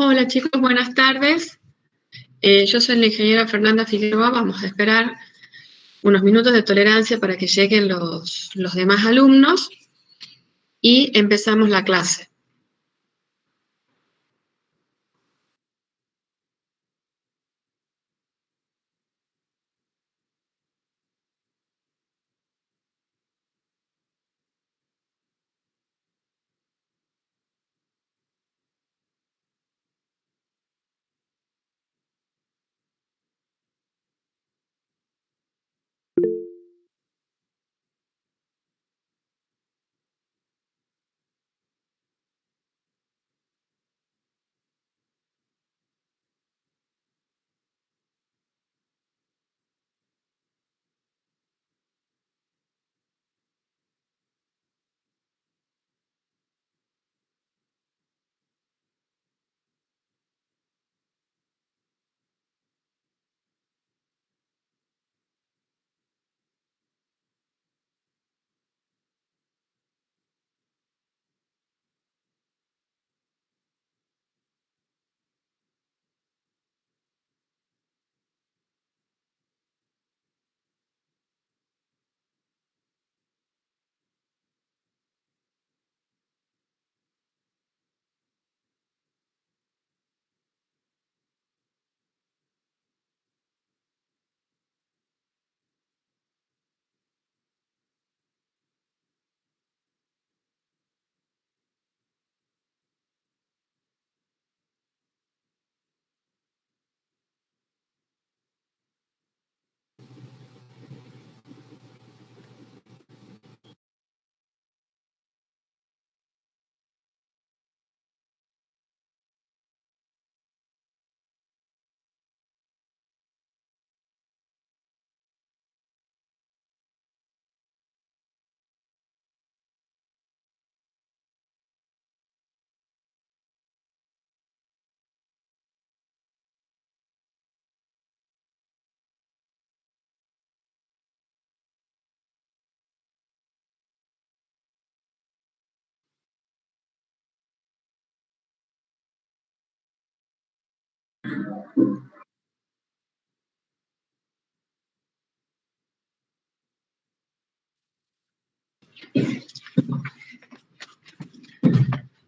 Hola chicos, buenas tardes. Yo soy la ingeniera Fernanda Figueroa. Vamos a esperar unos minutos de tolerancia para que lleguen los demás alumnos y empezamos la clase.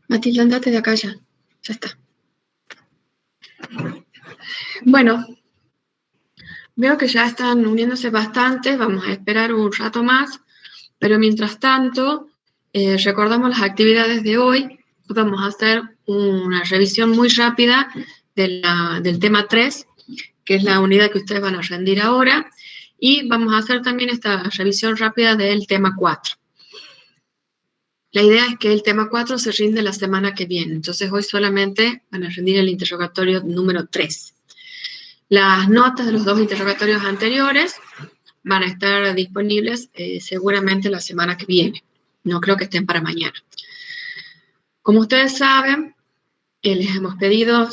Matilda, andate de acá ya. Ya está. Bueno, veo que ya están uniéndose bastante. Vamos a esperar un rato más. Pero mientras tanto, recordamos las actividades de hoy. Vamos a hacer una revisión muy rápida del tema 3, que es la unidad que ustedes van a rendir ahora, y vamos a hacer también esta revisión rápida del tema 4. La idea es que el tema 4 se rinde la semana que viene, entonces hoy solamente van a rendir el interrogatorio número 3. Las notas de los dos interrogatorios anteriores van a estar disponibles seguramente la semana que viene. No creo que estén para mañana. Como ustedes saben, les hemos pedido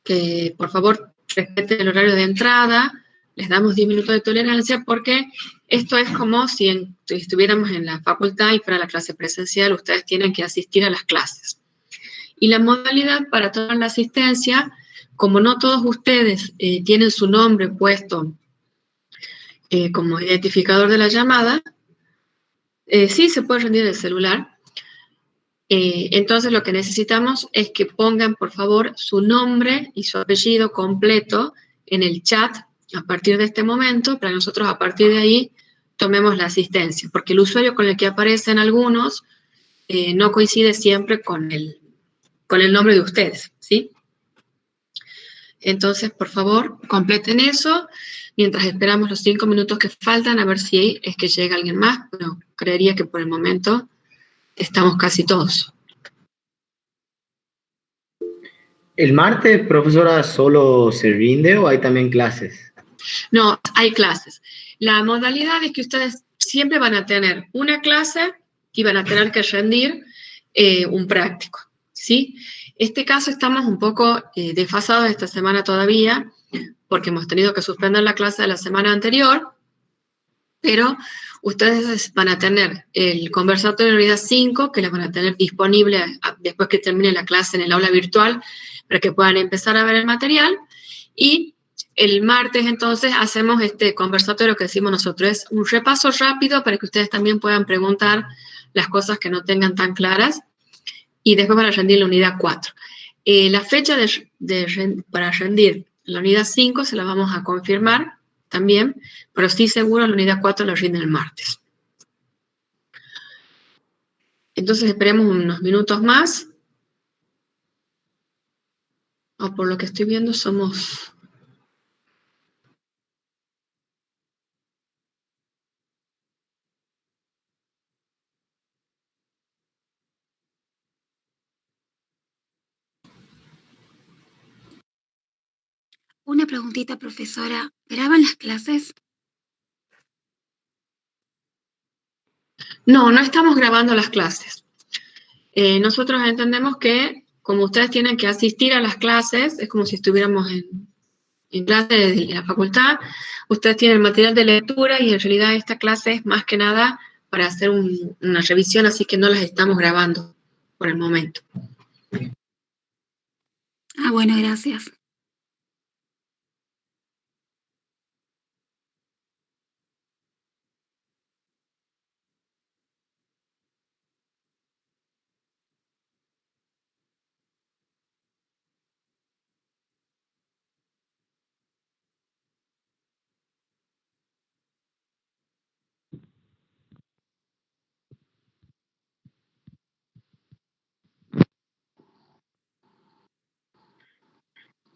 que por favor respeten el horario de entrada. Les damos 10 minutos de tolerancia porque esto es como si estuviéramos en la facultad y para la clase presencial ustedes tienen que asistir a las clases. Y la modalidad para tomar la asistencia, como no todos ustedes tienen su nombre puesto como identificador de la llamada, sí se puede rendir el celular. Entonces lo que necesitamos es que pongan por favor su nombre y su apellido completo en el chat a partir de este momento, para nosotros a partir de ahí tomemos la asistencia, porque el usuario con el que aparecen algunos no coincide siempre con el nombre de ustedes, ¿sí? Entonces, por favor, completen eso, mientras esperamos los 5 minutos que faltan, a ver si es que llega alguien más, pero creería que por el momento estamos casi todos. ¿El martes, profesora, solo se rinde o hay también clases? No, hay clases. La modalidad es que ustedes siempre van a tener una clase y van a tener que rendir un práctico, ¿sí? Este caso estamos un poco desfasados esta semana todavía, porque hemos tenido que suspender la clase de la semana anterior, pero ustedes van a tener el conversatorio de unidad 5, que les van a tener disponible después que termine la clase en el aula virtual, para que puedan empezar a ver el material. Y el martes, entonces, hacemos este conversatorio que decimos nosotros. Es un repaso rápido para que ustedes también puedan preguntar las cosas que no tengan tan claras. Y después van a rendir la unidad 4. La fecha para rendir la unidad 5 se la vamos a confirmar también, pero sí seguro la unidad 4 la rinden el martes. Entonces esperemos unos minutos más. Por lo que estoy viendo somos... Una preguntita, profesora. ¿Graban las clases? No, no estamos grabando las clases. Nosotros entendemos que, como ustedes tienen que asistir a las clases, es como si estuviéramos en clase de la facultad, ustedes tienen el material de lectura y en realidad esta clase es más que nada para hacer una revisión, así que no las estamos grabando por el momento. Bueno, gracias.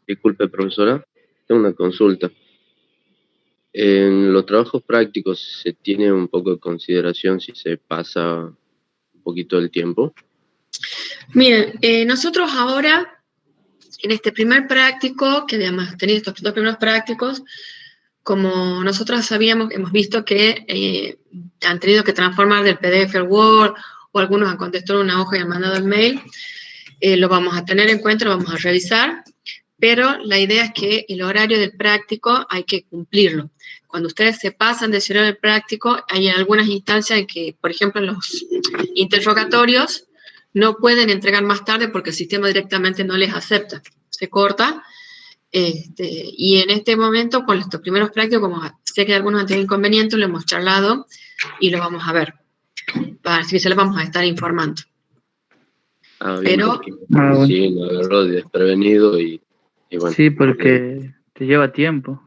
Disculpe, profesora, tengo una consulta. En los trabajos prácticos, ¿se tiene un poco de consideración si se pasa un poquito del tiempo? Miren, nosotros ahora, en este primer práctico, que habíamos tenido estos dos primeros prácticos, como nosotros hemos visto que han tenido que transformar del PDF al Word, o algunos han contestado una hoja y han mandado el mail, lo vamos a tener en cuenta, lo vamos a revisar, pero la idea es que el horario del práctico hay que cumplirlo. Cuando ustedes se pasan de ese horario del práctico, hay algunas instancias en que, por ejemplo, en los interrogatorios, no pueden entregar más tarde porque el sistema directamente no les acepta, se corta. Y en este momento, con estos primeros prácticos, como sé que algunos han tenido inconvenientes, lo hemos charlado y lo vamos a ver. Para si se lo vamos a estar informando. Bien, pero bueno. Sí, me agarró desprevenido y bueno. Sí, porque te lleva tiempo.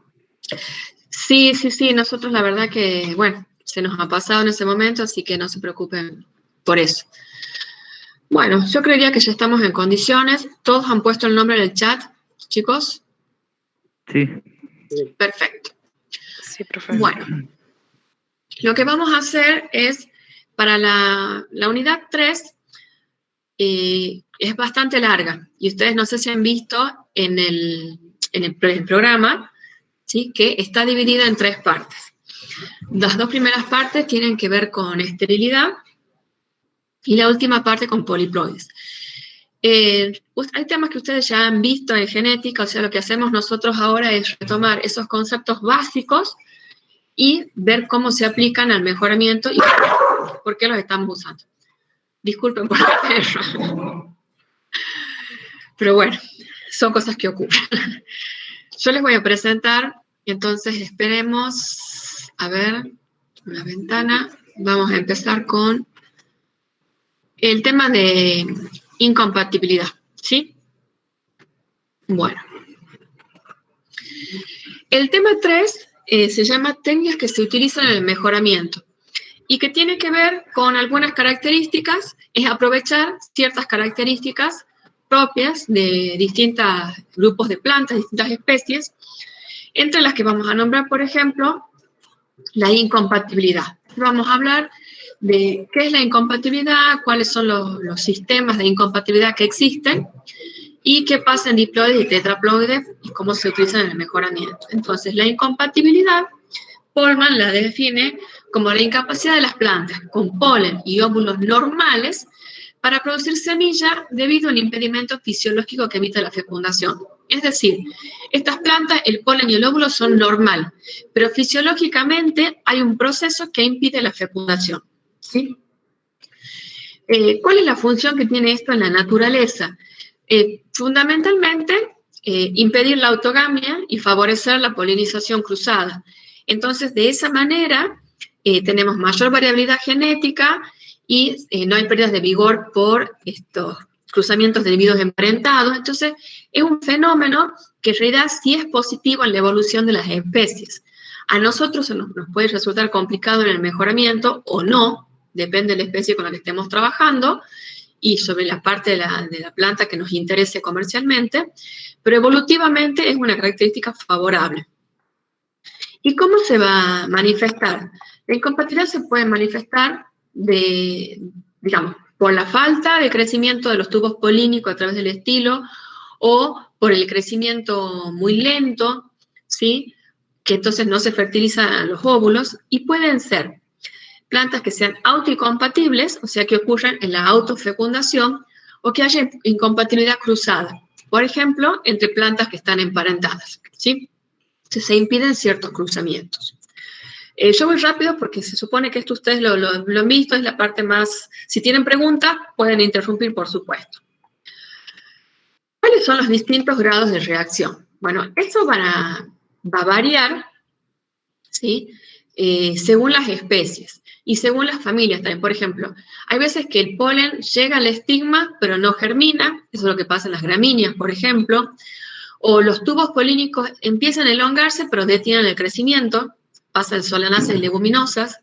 Sí, nosotros la verdad que, bueno, se nos ha pasado en ese momento, así que no se preocupen por eso. Bueno, yo creería que ya estamos en condiciones. ¿Todos han puesto el nombre en el chat, chicos? Sí. Perfecto. Sí, profe. Bueno, lo que vamos a hacer es, para la unidad 3, es bastante larga, y ustedes no sé si han visto en el programa, ¿sí?, que está dividida en 3 partes. Las 2 primeras partes tienen que ver con esterilidad, y la última parte con poliploides. Hay temas que ustedes ya han visto en genética, o sea, lo que hacemos nosotros ahora es retomar esos conceptos básicos y ver cómo se aplican al mejoramiento y por qué los estamos usando. Disculpen por la perra. Pero bueno, son cosas que ocurren. Yo les voy a presentar, entonces esperemos, a ver, una ventana. Vamos a empezar con el tema de incompatibilidad, ¿sí? Bueno. El tema 3 se llama técnicas que se utilizan en el mejoramiento y que tiene que ver con algunas características, es aprovechar ciertas características propias de distintos grupos de plantas, distintas especies, entre las que vamos a nombrar, por ejemplo, la incompatibilidad. Vamos a hablar de qué es la incompatibilidad, cuáles son los sistemas de incompatibilidad que existen y qué pasa en diploides y tetraploides y cómo se utilizan en el mejoramiento. Entonces, la incompatibilidad, Polman la define como la incapacidad de las plantas con polen y óvulos normales para producir semilla debido a un impedimento fisiológico que evita la fecundación. Es decir, estas plantas, el polen y el óvulo son normal, pero fisiológicamente hay un proceso que impide la fecundación, ¿sí? ¿Cuál es la función que tiene esto en la naturaleza? Fundamentalmente, impedir la autogamia y favorecer la polinización cruzada. Entonces, de esa manera, tenemos mayor variabilidad genética y no hay pérdidas de vigor por estos cruzamientos de individuos emparentados. Entonces, es un fenómeno que en realidad sí es positivo en la evolución de las especies. A nosotros nos puede resultar complicado en el mejoramiento o no, depende de la especie con la que estemos trabajando y sobre la parte de la planta que nos interese comercialmente, pero evolutivamente es una característica favorable. ¿Y cómo se va a manifestar? La incompatibilidad se puede manifestar digamos, por la falta de crecimiento de los tubos polínicos a través del estilo o por el crecimiento muy lento, ¿sí? Que entonces no se fertilizan los óvulos, y pueden ser plantas que sean autoincompatibles, o sea, que ocurran en la autofecundación, o que haya incompatibilidad cruzada, por ejemplo, entre plantas que están emparentadas, ¿sí? Entonces se impiden ciertos cruzamientos. Yo voy rápido porque se supone que esto ustedes lo han visto, es la parte más... Si tienen preguntas, pueden interrumpir, por supuesto. ¿Cuáles son los distintos grados de reacción? Bueno, esto va a variar, ¿sí? Según las especies y según las familias también. Por ejemplo, hay veces que el polen llega al estigma, pero no germina. Eso es lo que pasa en las gramíneas, por ejemplo. O los tubos polínicos empiezan a elongarse, pero detienen el crecimiento. Pasa en solanáceas y leguminosas.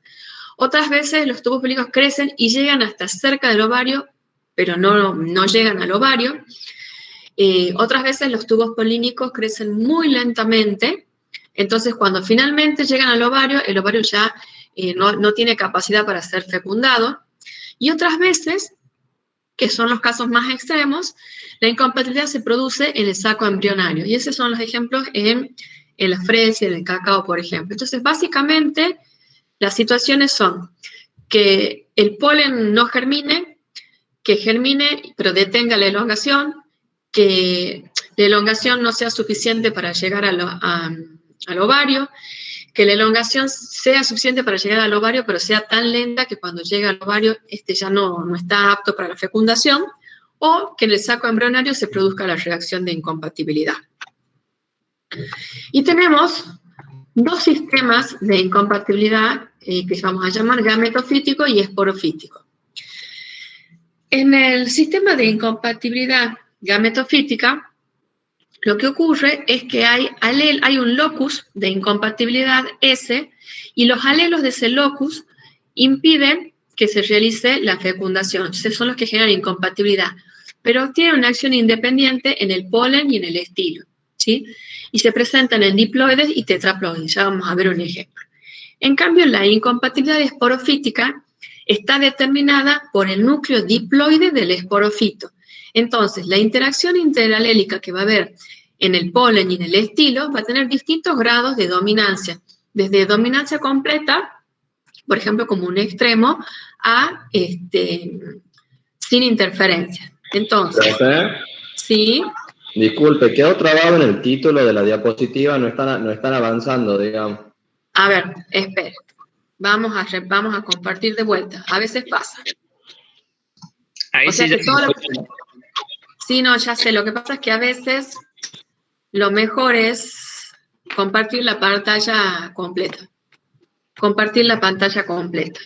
Otras veces los tubos polínicos crecen y llegan hasta cerca del ovario, pero no llegan al ovario. Otras veces los tubos polínicos crecen muy lentamente. Entonces, cuando finalmente llegan al ovario, el ovario ya no tiene capacidad para ser fecundado. Y otras veces, que son los casos más extremos, la incompatibilidad se produce en el saco embrionario. Y esos son los ejemplos en la fresa, en el cacao, por ejemplo. Entonces, básicamente, las situaciones son que el polen no germine, que germine, pero detenga la elongación, que la elongación no sea suficiente para llegar al ovario, que la elongación sea suficiente para llegar al ovario, pero sea tan lenta que cuando llega al ovario ya no está apto para la fecundación, o que en el saco embrionario se produzca la reacción de incompatibilidad. Y tenemos dos sistemas de incompatibilidad que vamos a llamar gametofítico y esporofítico. En el sistema de incompatibilidad gametofítica, lo que ocurre es que hay un locus de incompatibilidad S, y los alelos de ese locus impiden que se realice la fecundación. Esos son los que generan incompatibilidad, pero tienen una acción independiente en el polen y en el estilo, ¿sí? Y se presentan en diploides y tetraploides. Ya vamos a ver un ejemplo. En cambio, la incompatibilidad esporofítica está determinada por el núcleo diploide del esporofito. Entonces, la interacción interalélica que va a haber en el polen y en el estilo va a tener distintos grados de dominancia, desde dominancia completa, por ejemplo, como un extremo, a sin interferencia. Entonces, ¿Profe? sí. Disculpe, quedó trabado en el título de la diapositiva, no están avanzando, digamos. A ver, espera. Vamos a compartir de vuelta. A veces pasa. Ahí O sea sí que todo Sí, no, ya sé. Lo que pasa es que a veces lo mejor es compartir la pantalla completa. Compartir la pantalla completa.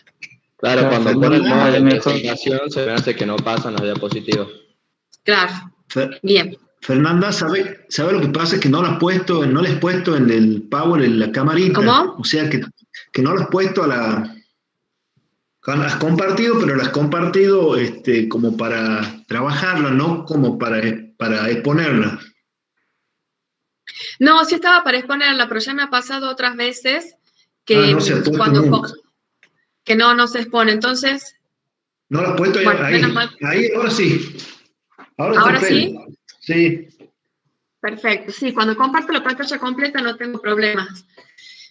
Claro, cuando Fernanda, ponen modo de mejor. presentación se me hace que no pasan las diapositivas. Claro. Bien. Fernanda, ¿sabe lo que pasa? Es que no le he puesto en el Power en la camarita. ¿Cómo? O sea que no lo has puesto las has compartido, pero las has compartido como para trabajarla, no como para exponerla. No, sí estaba para exponerla, pero ya me ha pasado otras veces que no se ha puesto nunca. Que no se expone. Entonces, No lo has puesto bueno, ahí. menos mal. Ahí, ahora sí. ¿Ahora sí? Sí. Perfecto. Sí, cuando comparto la pantalla completa no tengo problemas.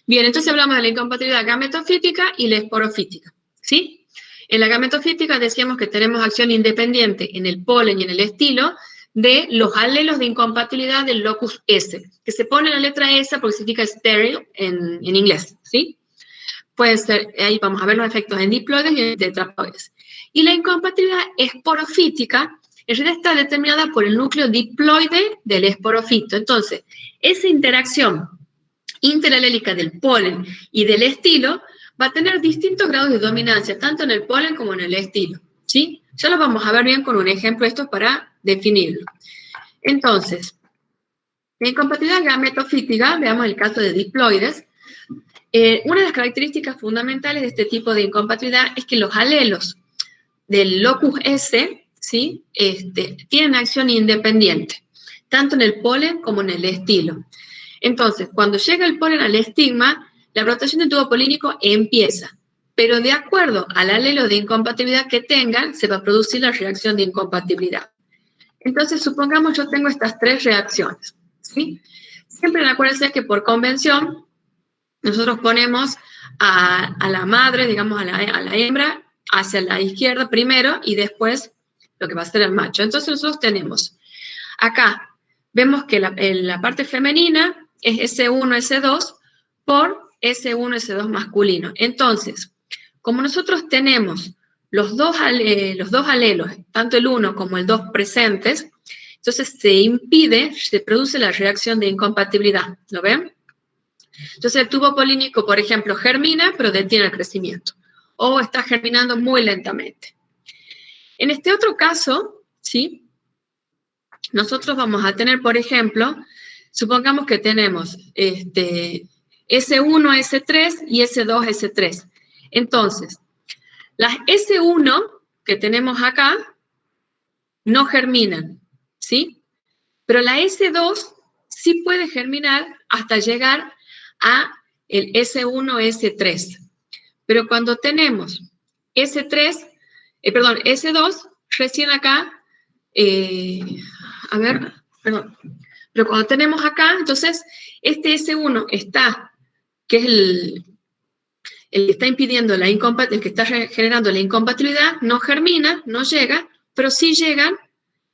Bien, entonces hablamos de la incompatibilidad gametofítica y la esporofítica, ¿sí? En la gametofítica decíamos que tenemos acción independiente en el polen y en el estilo de los alelos de incompatibilidad del locus S, que se pone la letra S porque significa estéril en inglés, ¿sí? Puede ser, ahí vamos a ver los efectos en diploides y en tetraploides. Y la incompatibilidad esporofítica en realidad está determinada por el núcleo diploide del esporofito. Entonces, esa interacción interalélica del polen y del estilo va a tener distintos grados de dominancia, tanto en el polen como en el estilo, ¿sí? Ya lo vamos a ver bien con un ejemplo esto para definirlo. Entonces, la incompatibilidad gametofítica, veamos el caso de diploides. Una de las características fundamentales de este tipo de incompatibilidad es que los alelos del locus S, ¿sí? Tienen acción independiente, tanto en el polen como en el estilo. Entonces, cuando llega el polen al estigma, la rotación del tubo polínico empieza, pero de acuerdo al alelo de incompatibilidad que tengan, se va a producir la reacción de incompatibilidad. Entonces, supongamos yo tengo estas tres reacciones, ¿sí? Siempre acuérdense que por convención, nosotros ponemos a la madre, digamos a la hembra, hacia la izquierda primero y después lo que va a ser el macho. Entonces, nosotros tenemos acá, vemos que la parte femenina es S1, S2 por S1, S2 masculino. Entonces, como nosotros tenemos los dos alelos, tanto el 1 como el 2 presentes, entonces se produce la reacción de incompatibilidad. ¿Lo ven? Entonces el tubo polínico, por ejemplo, germina, pero detiene el crecimiento. O está germinando muy lentamente. En este otro caso, ¿sí? Nosotros vamos a tener, por ejemplo, supongamos que tenemos S1, S3 y S2, S3. Entonces, las S1 que tenemos acá no germinan, ¿sí? Pero la S2 sí puede germinar hasta llegar a el S1, S3. Pero cuando tenemos S2, recién acá, pero cuando tenemos acá, entonces, este S1 está, que es el que está impidiendo el que está generando la incompatibilidad, no germina, no llega, pero sí llegan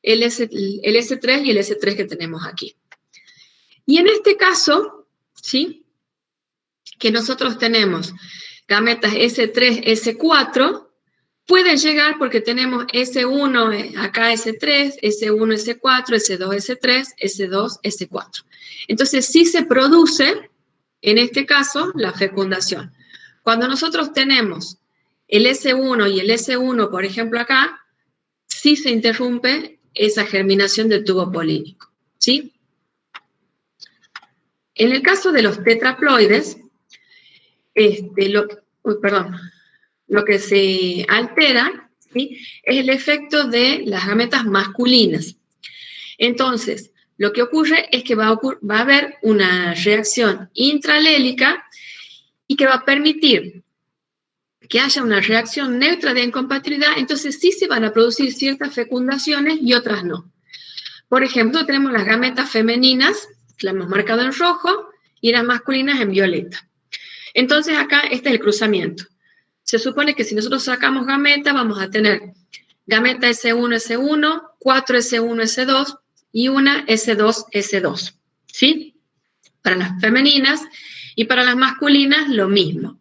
el S3 y el S3 que tenemos aquí. Y en este caso, ¿sí? Que nosotros tenemos gametas S3, S4, pueden llegar porque tenemos S1, acá S3, S1, S4, S2, S3, S2, S4. Entonces sí se produce, en este caso, la fecundación. Cuando nosotros tenemos el S1 y el S1, por ejemplo, acá, sí se interrumpe esa germinación del tubo polínico, ¿sí? En el caso de los tetraploides, lo que se altera, ¿sí? Es el efecto de las gametas masculinas. Entonces, lo que ocurre es que va a haber una reacción intralélica y que va a permitir que haya una reacción neutra de incompatibilidad, entonces sí se van a producir ciertas fecundaciones y otras no. Por ejemplo, tenemos las gametas femeninas, que las hemos marcado en rojo, y las masculinas en violeta. Entonces acá este es el cruzamiento. Se supone que si nosotros sacamos gameta, vamos a tener gameta S1, S1, 4 S1, S2 y una S2, S2, ¿sí? Para las femeninas y para las masculinas lo mismo.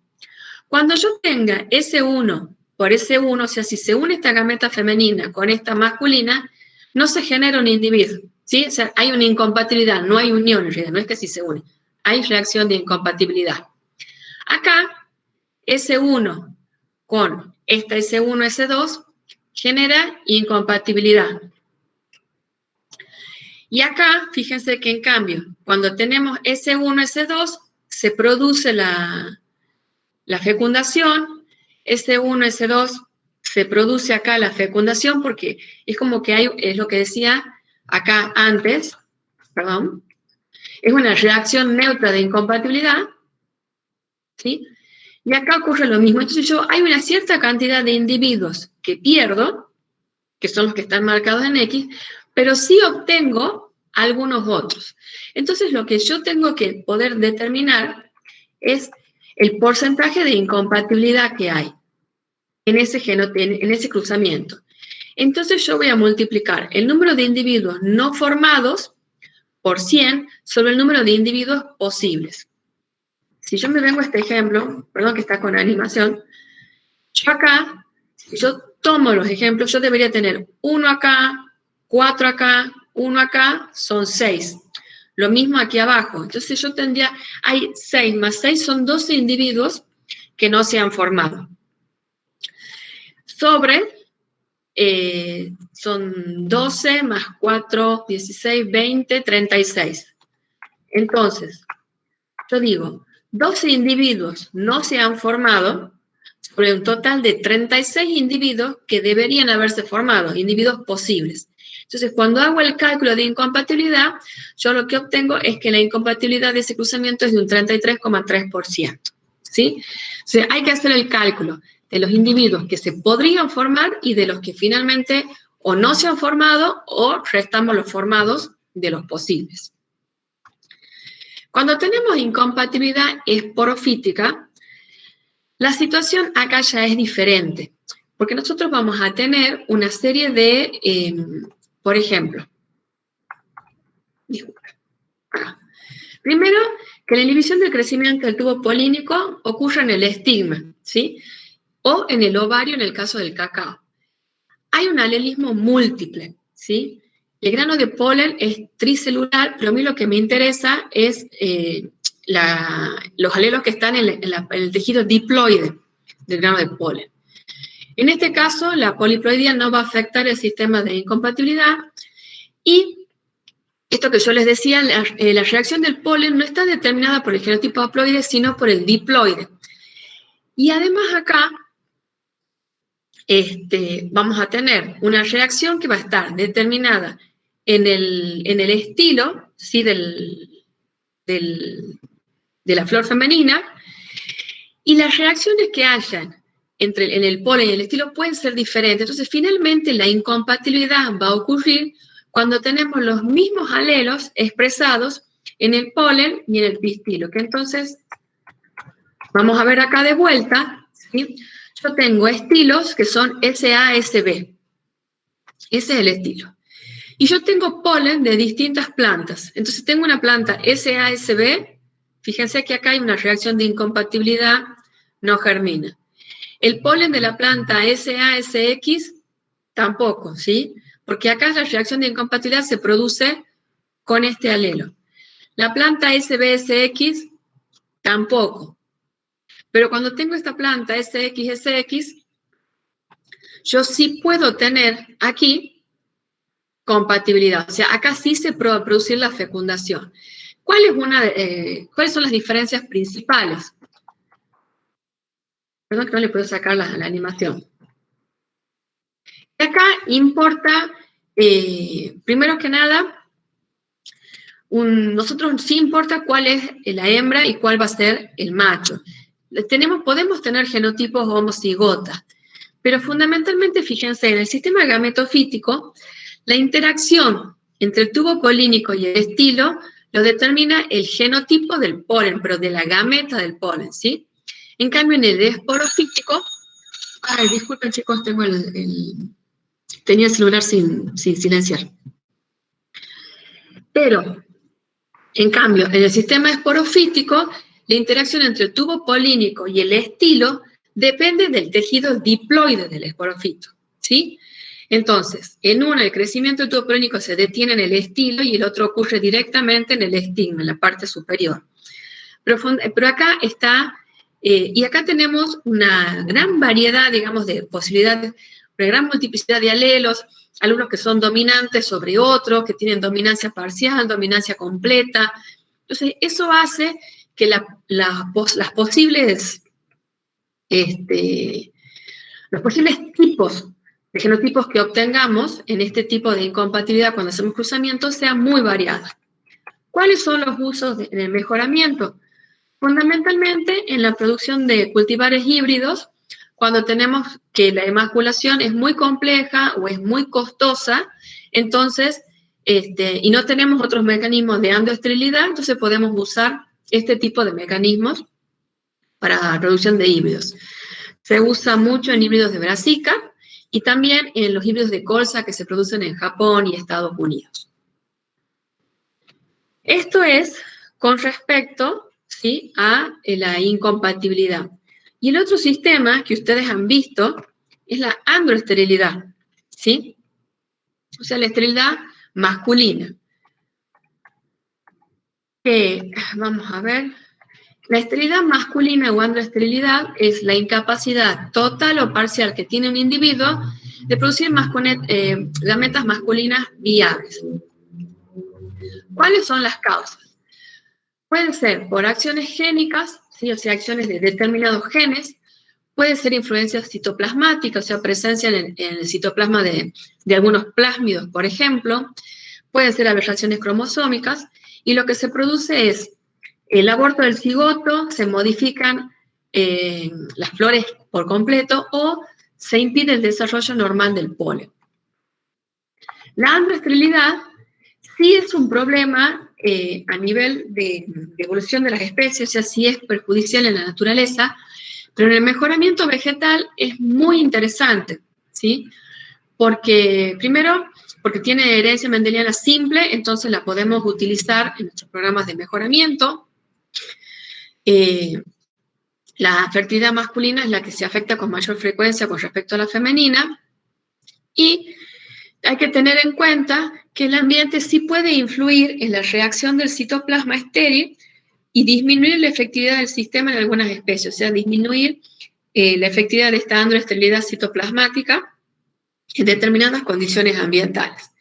Cuando yo tenga S1 por S1, o sea, si se une esta gameta femenina con esta masculina, no se genera un individuo, ¿sí? O sea, hay una incompatibilidad, no hay unión en realidad, no es que si se une, hay reacción de incompatibilidad. Acá, S1 con esta S1, S2 genera incompatibilidad. Y acá, fíjense que en cambio, cuando tenemos S1, S2, se produce la fecundación, S1, S2, se produce acá la fecundación porque es como que hay, es lo que decía acá antes, perdón, es una reacción neutra de incompatibilidad, ¿sí? Y acá ocurre lo mismo. Entonces hay una cierta cantidad de individuos que pierdo, que son los que están marcados en X, pero sí obtengo algunos otros. Entonces lo que yo tengo que poder determinar es el porcentaje de incompatibilidad que hay en ese cruzamiento. Entonces yo voy a multiplicar el número de individuos no formados por 100 sobre el número de individuos posibles. Si yo me vengo a este ejemplo, perdón que está con animación, yo acá, si yo tomo los ejemplos, yo debería tener 1 acá, 4 acá, 1 acá, son 6. Lo mismo aquí abajo. Entonces yo tendría, hay 6 más 6 son 12 individuos que no se han formado. Sobre, son 12 más 4, 16, 20, 36. Entonces, yo digo, 12 individuos no se han formado sobre un total de 36 individuos que deberían haberse formado, individuos posibles. Entonces, cuando hago el cálculo de incompatibilidad, yo lo que obtengo es que la incompatibilidad de ese cruzamiento es de un 33,3%. ¿Sí? O sea, hay que hacer el cálculo de los individuos que se podrían formar y de los que finalmente o no se han formado o restamos los formados de los posibles. Cuando tenemos incompatibilidad esporofítica, la situación acá ya es diferente, porque nosotros vamos a tener una serie de, por ejemplo, primero, que la inhibición del crecimiento del tubo polínico ocurre en el estigma, ¿sí? O en el ovario en el caso del cacao. Hay un alelismo múltiple, ¿sí? El grano de polen es tricelular, pero a mí lo que me interesa es los alelos que están en el tejido diploide del grano de polen. En este caso, la poliploidía no va a afectar el sistema de incompatibilidad y esto que yo les decía, la reacción del polen no está determinada por el genotipo haploide, sino por el diploide. Y además acá vamos a tener una reacción que va a estar determinada en el estilo, ¿sí? de la flor femenina, y las reacciones que hayan en el polen y el estilo pueden ser diferentes. Entonces, finalmente, la incompatibilidad va a ocurrir cuando tenemos los mismos alelos expresados en el polen y en el pistilo, que entonces, vamos a ver acá de vuelta, ¿sí? Yo tengo estilos que son SASB. Ese es el estilo. Y yo tengo polen de distintas plantas. Entonces tengo una planta SASB. Fíjense que acá hay una reacción de incompatibilidad, no germina. El polen de la planta SASX tampoco, ¿sí? Porque acá la reacción de incompatibilidad se produce con este alelo. La planta SBSX tampoco. Pero cuando tengo esta planta SXSX, yo sí puedo tener aquí compatibilidad. O sea, acá sí se puede producir la fecundación. ¿Cuáles son las diferencias principales? Perdón que no le puedo sacar la animación. Acá importa, primero que nada, nosotros sí importa cuál es la hembra y cuál va a ser el macho. Podemos tener genotipos homocigotas, pero fundamentalmente, fíjense, en el sistema gametofítico, la interacción entre el tubo polínico y el estilo lo determina el genotipo del polen, pero de la gameta del polen, ¿sí? En cambio, en el esporofítico, ay, disculpen chicos, tenía el celular sin silenciar. Pero, en cambio, en el sistema esporofítico, la interacción entre el tubo polínico y el estilo depende del tejido diploide del esporofito, ¿sí? Entonces, en uno el crecimiento del tubo polínico se detiene en el estilo y el otro ocurre directamente en el estigma, en la parte superior. Pero acá está, y acá tenemos una gran variedad, digamos, de posibilidades, una gran multiplicidad de alelos, algunos que son dominantes sobre otros, que tienen dominancia parcial, dominancia completa. Entonces, eso hace que los posibles tipos de genotipos que obtengamos en este tipo de incompatibilidad cuando hacemos cruzamientos sean muy variados. ¿Cuáles son los usos en el mejoramiento? Fundamentalmente en la producción de cultivares híbridos, cuando tenemos que la emasculación es muy compleja o es muy costosa, entonces, y no tenemos otros mecanismos de endoesterilidad, entonces podemos usar este tipo de mecanismos para la producción de híbridos. Se usa mucho en híbridos de brassica y también en los híbridos de colza que se producen en Japón y Estados Unidos. Esto es con respecto, ¿sí?, a la incompatibilidad. Y el otro sistema que ustedes han visto es la androesterilidad, ¿sí? o sea, la esterilidad masculina. Vamos a ver. La esterilidad masculina o androesterilidad es la incapacidad total o parcial que tiene un individuo de producir gametas masculinas viables. ¿Cuáles son las causas? Pueden ser por acciones génicas, ¿sí? O sea, acciones de determinados genes, puede ser influencia citoplasmática, o sea, presencia en el citoplasma de algunos plásmidos, por ejemplo, pueden ser aberraciones cromosómicas, y lo que se produce es el aborto del cigoto, se modifican las flores por completo o se impide el desarrollo normal del polen. La androesterilidad sí es un problema a nivel de evolución de las especies, o sea, sí es perjudicial en la naturaleza, pero en el mejoramiento vegetal es muy interesante, ¿sí? Porque, primero, porque tiene herencia mendeliana simple, entonces la podemos utilizar en nuestros programas de mejoramiento. La fertilidad masculina es la que se afecta con mayor frecuencia con respecto a la femenina, y hay que tener en cuenta que el ambiente sí puede influir en la reacción del citoplasma estéril y disminuir la efectividad del sistema en algunas especies, o sea, disminuir la efectividad de esta androesterilidad citoplasmática en determinadas condiciones ambientales.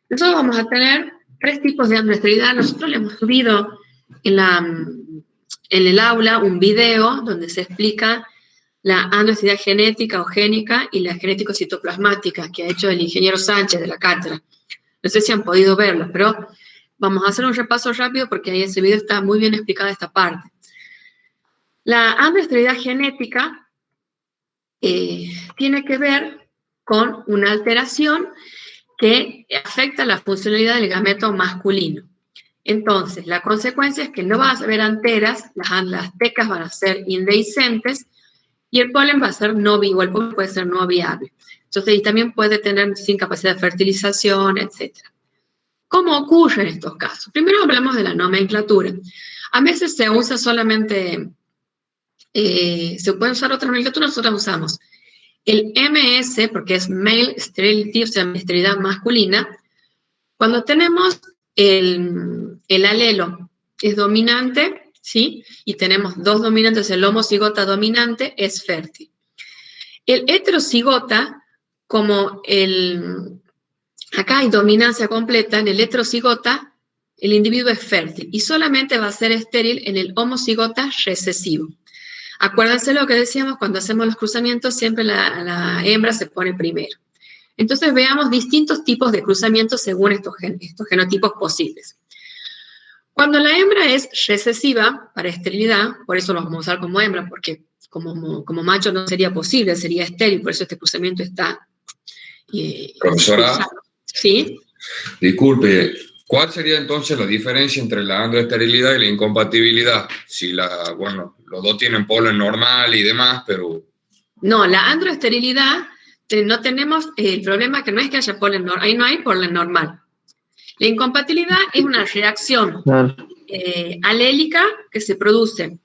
Nosotros vamos a tener 3 tipos de androesterilidad. Nosotros le hemos subido en el aula un video donde se explica la androesterilidad genética o génica y la genético-citoplasmática que ha hecho el ingeniero Sánchez de la cátedra. No sé si han podido verlo, pero vamos a hacer un repaso rápido porque ahí en ese video está muy bien explicada esta parte. La androesterilidad genética tiene que ver con una alteración que afecta la funcionalidad del gameto masculino. Entonces, la consecuencia es que no vas a ver anteras, las tecas van a ser indehiscentes y el polen va a ser no vivo, el polen puede ser no viable. Entonces, y también puede tener sin capacidad de fertilización, etc. ¿Cómo ocurre en estos casos? Primero hablamos de la nomenclatura. A veces se usa solamente, se puede usar otra nomenclatura, nosotros usamos el MS, porque es Male Sterility, o sea, esterilidad masculina. Cuando tenemos el alelo es dominante, ¿sí? Y tenemos 2 dominantes, el homocigota dominante es fértil. El heterocigota, como acá hay dominancia completa, en el heterocigota el individuo es fértil y solamente va a ser estéril en el homocigota recesivo. Acuérdense lo que decíamos, cuando hacemos los cruzamientos siempre la hembra se pone primero. Entonces veamos distintos tipos de cruzamientos según estos genotipos posibles. Cuando la hembra es recesiva para esterilidad, por eso lo vamos a usar como hembra, porque como macho no sería posible, sería estéril, por eso este cruzamiento está... Profesora, ¿sí? Disculpe, ¿cuál sería entonces la diferencia entre la androesterilidad y la incompatibilidad? Si bueno, los dos tienen polen normal y demás, pero... No, la androesterilidad, no tenemos el problema que no es que haya polen normal, ahí no hay polen normal. La incompatibilidad es una reacción alélica que se produce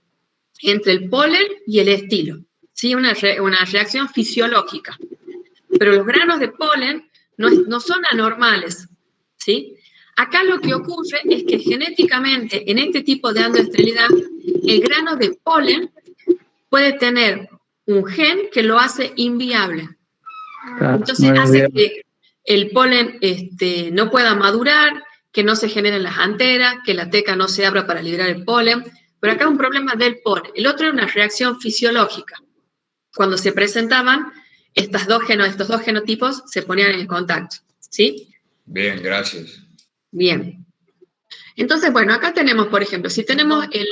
entre el polen y el estilo, ¿sí? Una reacción fisiológica. Pero los granos de polen no son anormales, ¿sí? Acá lo que ocurre es que genéticamente en este tipo de androesterilidad el grano de polen puede tener un gen que lo hace inviable. Entonces hace que el polen no pueda madurar, que no se generen las anteras, que la teca no se abra para liberar el polen. Pero acá es un problema del polen. El otro es una reacción fisiológica. Cuando se presentaban estos dos genotipos se ponían en contacto, ¿sí? Bien, gracias. Bien. Entonces, bueno, acá tenemos, por ejemplo, si tenemos el...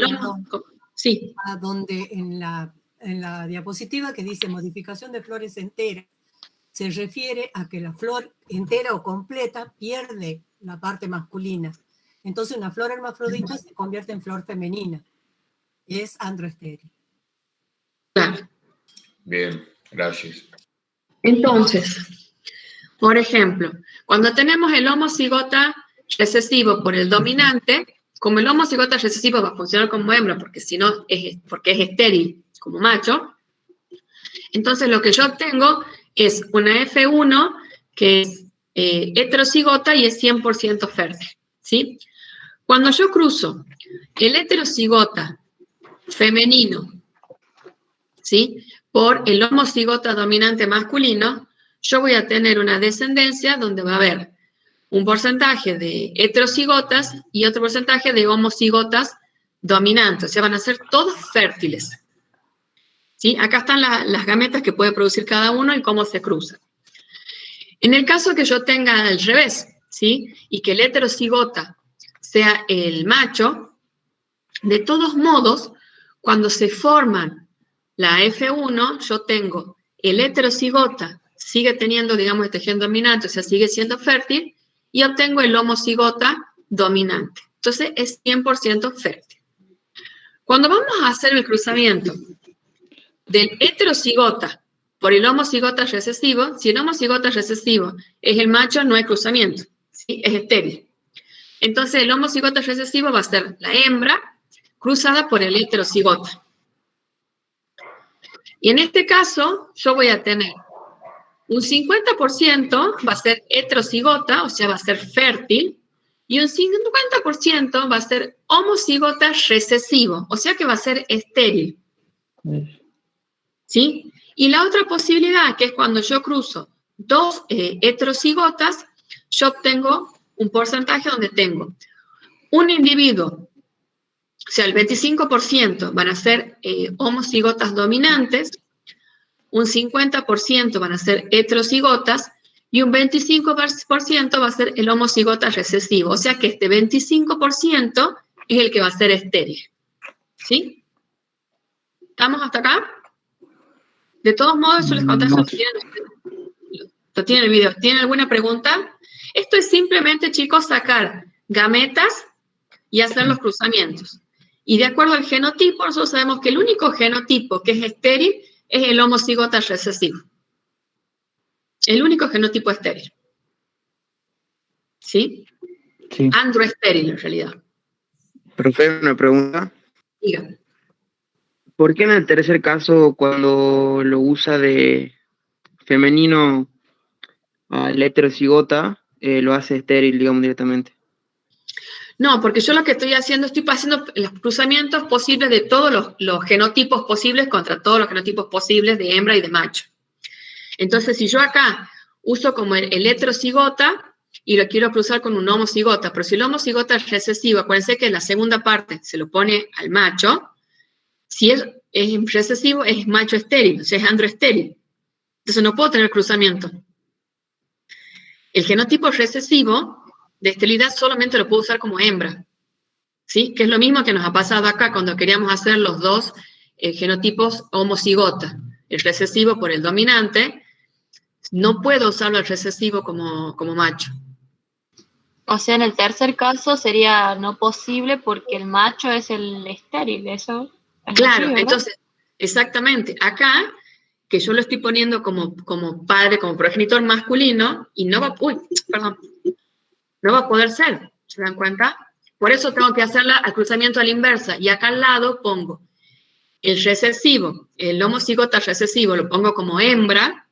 Sí. A donde en la diapositiva que dice modificación de flores enteras, se refiere a que la flor entera o completa pierde la parte masculina. Entonces una flor hermafrodita se convierte en flor femenina. Es androestéril. Claro. Bien, gracias. Entonces, por ejemplo, cuando tenemos el homocigota recesivo por el dominante, como el homocigota recesivo va a funcionar como hembra, porque si no porque es estéril como macho, entonces lo que yo obtengo es una F1 que es heterocigota y es 100% fértil, ¿sí? Cuando yo cruzo el heterocigota femenino, ¿sí?, por el homocigota dominante masculino, yo voy a tener una descendencia donde va a haber un porcentaje de heterocigotas y otro porcentaje de homocigotas dominantes, o sea, van a ser todos fértiles. ¿Sí? Acá están las gametas que puede producir cada uno y cómo se cruzan. En el caso que yo tenga al revés, ¿sí?, y que el heterocigota sea el macho, de todos modos, cuando se forman la F1, yo tengo el heterocigota, sigue teniendo, digamos, este gen dominante, o sea, sigue siendo fértil, y obtengo el homocigota dominante. Entonces, es 100% fértil. Cuando vamos a hacer el cruzamiento del heterocigota por el homocigota recesivo, si el homocigota recesivo es el macho, no hay cruzamiento, ¿sí?, es estéril. Entonces, el homocigota recesivo va a ser la hembra cruzada por el heterocigota. Y en este caso, yo voy a tener un 50% va a ser heterocigota, o sea, va a ser fértil, y un 50% va a ser homocigota recesivo, o sea que va a ser estéril. ¿Sí? Y la otra posibilidad, que es cuando yo cruzo dos heterocigotas, yo obtengo un porcentaje donde tengo un individuo, o sea, el 25% van a ser homocigotas dominantes, un 50% van a ser heterocigotas y un 25% va a ser el homocigota recesivo. O sea que este 25% es el que va a ser estéril. ¿Sí? ¿Estamos hasta acá? De todos modos, eso les conté, no tienen el video. ¿Tienen alguna pregunta? Esto es simplemente, chicos, sacar gametas y hacer los cruzamientos. Y de acuerdo al genotipo, nosotros sabemos que el único genotipo que es estéril es el homocigota recesivo. El único genotipo estéril. ¿Sí? Sí. Androestéril, en realidad. Profe, una pregunta. Diga. ¿Por qué en el tercer caso, cuando lo usa de femenino al heterocigota, lo hace estéril, digamos, directamente? No, porque yo lo que estoy haciendo los cruzamientos posibles de todos los genotipos posibles contra todos los genotipos posibles de hembra y de macho. Entonces, si yo acá uso como el heterocigota y lo quiero cruzar con un homocigota, pero si el homocigota es recesivo, acuérdense que en la segunda parte se lo pone al macho, si es recesivo es macho estéril, o sea, es androestéril. Entonces no puedo tener cruzamiento. El genotipo recesivo de esterilidad solamente lo puedo usar como hembra, ¿sí? Que es lo mismo que nos ha pasado acá cuando queríamos hacer los dos genotipos homocigota, el recesivo por el dominante, no puedo usarlo el recesivo como macho. O sea, en el tercer caso sería no posible porque el macho es el estéril, eso. Claro, así, entonces, exactamente, acá, que yo lo estoy poniendo como padre, como progenitor masculino, y no va a poder ser, ¿se dan cuenta? Por eso tengo que hacerla al cruzamiento a la inversa, y acá al lado pongo el recesivo, el homocigota recesivo, lo pongo como hembra,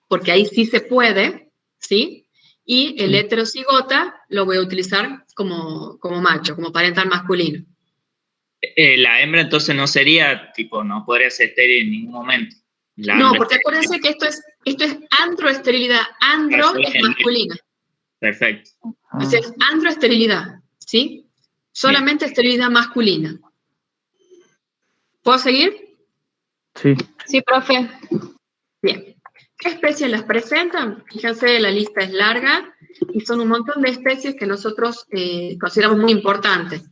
porque ahí sí se puede, ¿sí? Y el heterocigota lo voy a utilizar como macho, como parental masculino. La hembra entonces no sería, no podría ser estéril en ningún momento. No, porque acuérdense que esto es androesterilidad. Andro es masculina. Perfecto. O sea, es androesterilidad, ¿sí? Solamente esterilidad masculina. ¿Puedo seguir? Sí. Sí, profe. Bien. ¿Qué especies las presentan? Fíjense, la lista es larga y son un montón de especies que nosotros consideramos muy importantes.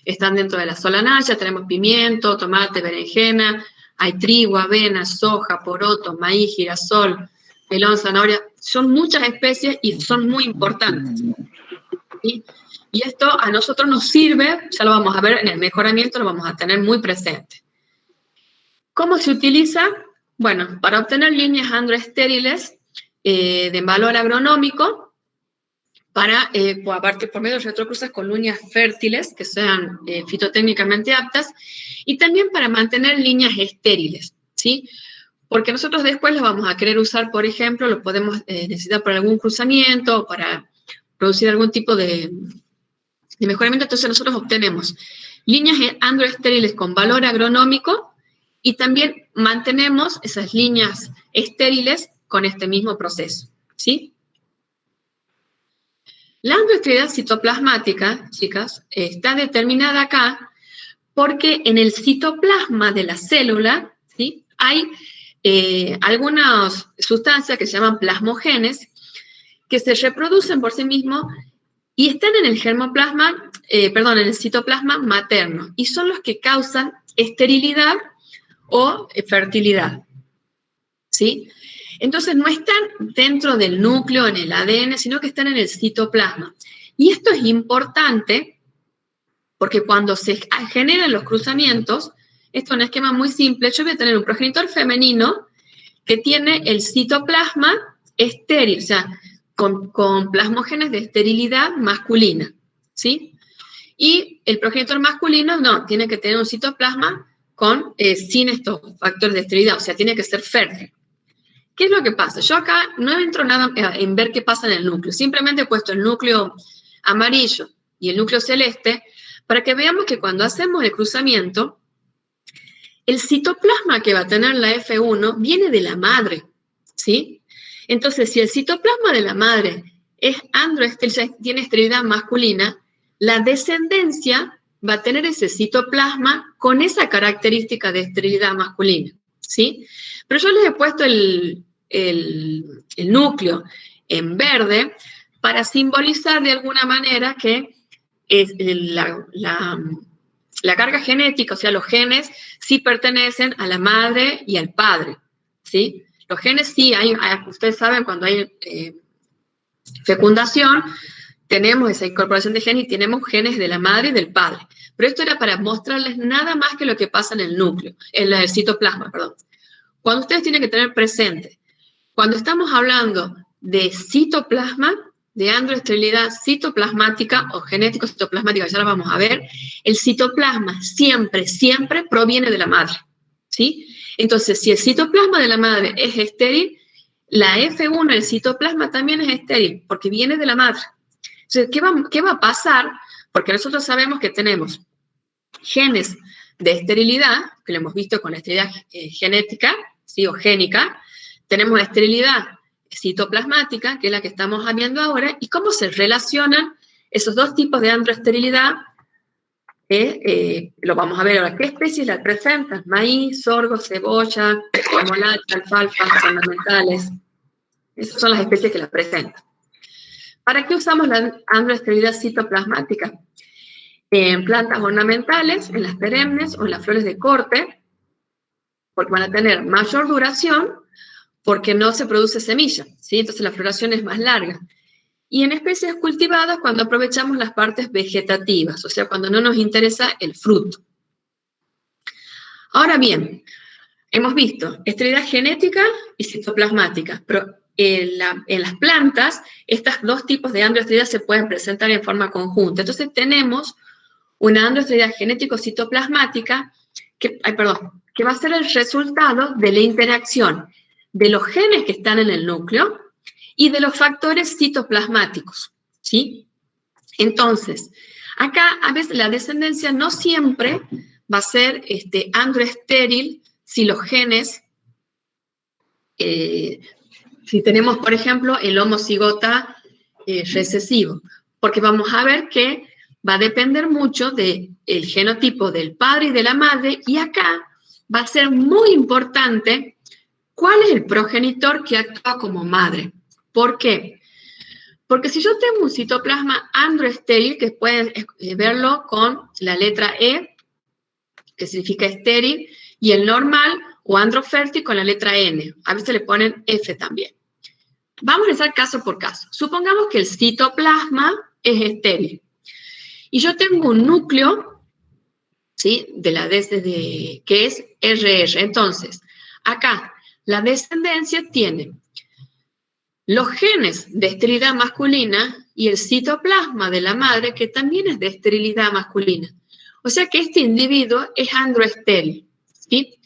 Están dentro de la solanacea, tenemos pimiento, tomate, berenjena, hay trigo, avena, soja, poroto, maíz, girasol, melón, zanahoria. Son muchas especies y son muy importantes. ¿Sí? Y esto a nosotros nos sirve, ya lo vamos a ver en el mejoramiento, lo vamos a tener muy presente. ¿Cómo se utiliza? Bueno, para obtener líneas androestériles de valor agronómico, aparte por medio de retrocruzas con líneas fértiles que sean fitotécnicamente aptas, y también para mantener líneas estériles, ¿sí? porque nosotros después lo vamos a querer usar, por ejemplo, lo podemos necesitar para algún cruzamiento, para producir algún tipo de mejoramiento. Entonces nosotros obtenemos líneas androestériles con valor agronómico y también mantenemos esas líneas estériles con este mismo proceso, ¿sí? La androesterilidad citoplasmática, chicas, está determinada acá porque en el citoplasma de la célula, ¿sí?, hay algunas sustancias que se llaman plasmogenes que se reproducen por sí mismos y están en el germoplasma, en el citoplasma materno, y son los que causan esterilidad o fertilidad, ¿sí? Entonces no están dentro del núcleo, en el ADN, sino que están en el citoplasma. Y esto es importante porque cuando se generan los cruzamientos, esto es un esquema muy simple, yo voy a tener un progenitor femenino que tiene el citoplasma estéril, o sea, con plasmógenes de esterilidad masculina, ¿sí? Y el progenitor masculino no, tiene que tener un citoplasma sin estos factores de esterilidad, o sea, tiene que ser fértil. ¿Qué es lo que pasa? Yo acá no entro nada en ver qué pasa en el núcleo, simplemente he puesto el núcleo amarillo y el núcleo celeste para que veamos que cuando hacemos el cruzamiento, el citoplasma que va a tener la F1 viene de la madre, ¿sí? Entonces, si el citoplasma de la madre es androestéril, tiene esterilidad masculina, la descendencia va a tener ese citoplasma con esa característica de esterilidad masculina, ¿sí? Pero yo les he puesto el núcleo en verde para simbolizar de alguna manera que la carga genética, o sea, los genes sí pertenecen a la madre y al padre, ¿sí? Los genes sí, ustedes saben, cuando hay fecundación, tenemos esa incorporación de genes y tenemos genes de la madre y del padre. Pero esto era para mostrarles nada más que lo que pasa en el núcleo, en el citoplasma, perdón. Cuando ustedes tienen que tener presente, cuando estamos hablando de citoplasma, de androesterilidad citoplasmática o genético citoplasmática, ya lo vamos a ver, el citoplasma siempre, siempre proviene de la madre, ¿sí? Entonces, si el citoplasma de la madre es estéril, la F1, el citoplasma, también es estéril, porque viene de la madre. Entonces, ¿qué va a pasar? Porque nosotros sabemos que tenemos genes de esterilidad, que lo hemos visto con la esterilidad genética, ¿sí?, o génica. Tenemos la esterilidad citoplasmática, que es la que estamos viendo ahora, y cómo se relacionan esos dos tipos de androesterilidad. Lo vamos a ver ahora. ¿Qué especies la presentan? Maíz, sorgo, cebolla, remolacha, alfalfa, ornamentales. Esas son las especies que la presentan. ¿Para qué usamos la androesterilidad citoplasmática? En plantas ornamentales, en las perennes o en las flores de corte, porque van a tener mayor duración, porque no se produce semilla, ¿sí? Entonces la floración es más larga. Y en especies cultivadas cuando aprovechamos las partes vegetativas, o sea, cuando no nos interesa el fruto. Ahora bien, hemos visto esterilidad genética y citoplasmática, pero en las plantas estos dos tipos de androesterilidad se pueden presentar en forma conjunta. Entonces tenemos una androesterilidad genético-citoplasmática que va a ser el resultado de la interacción de los genes que están en el núcleo y de los factores citoplasmáticos, ¿sí? Entonces, acá a veces la descendencia no siempre va a ser androestéril si los genes, si tenemos, por ejemplo, el homocigota recesivo, porque vamos a ver que va a depender mucho del genotipo del padre y de la madre, y acá va a ser muy importante cuál es el progenitor que actúa como madre. ¿Por qué? Porque si yo tengo un citoplasma androestéril, que pueden verlo con la letra E, que significa estéril, y el normal o androfértil con la letra N. A veces le ponen F también. Vamos a analizar caso por caso. Supongamos que el citoplasma es estéril. Y yo tengo un núcleo, ¿sí?, que es RR. Entonces, acá, la descendencia tiene los genes de esterilidad masculina y el citoplasma de la madre, que también es de esterilidad masculina. O sea que este individuo es androestéril, ¿sí?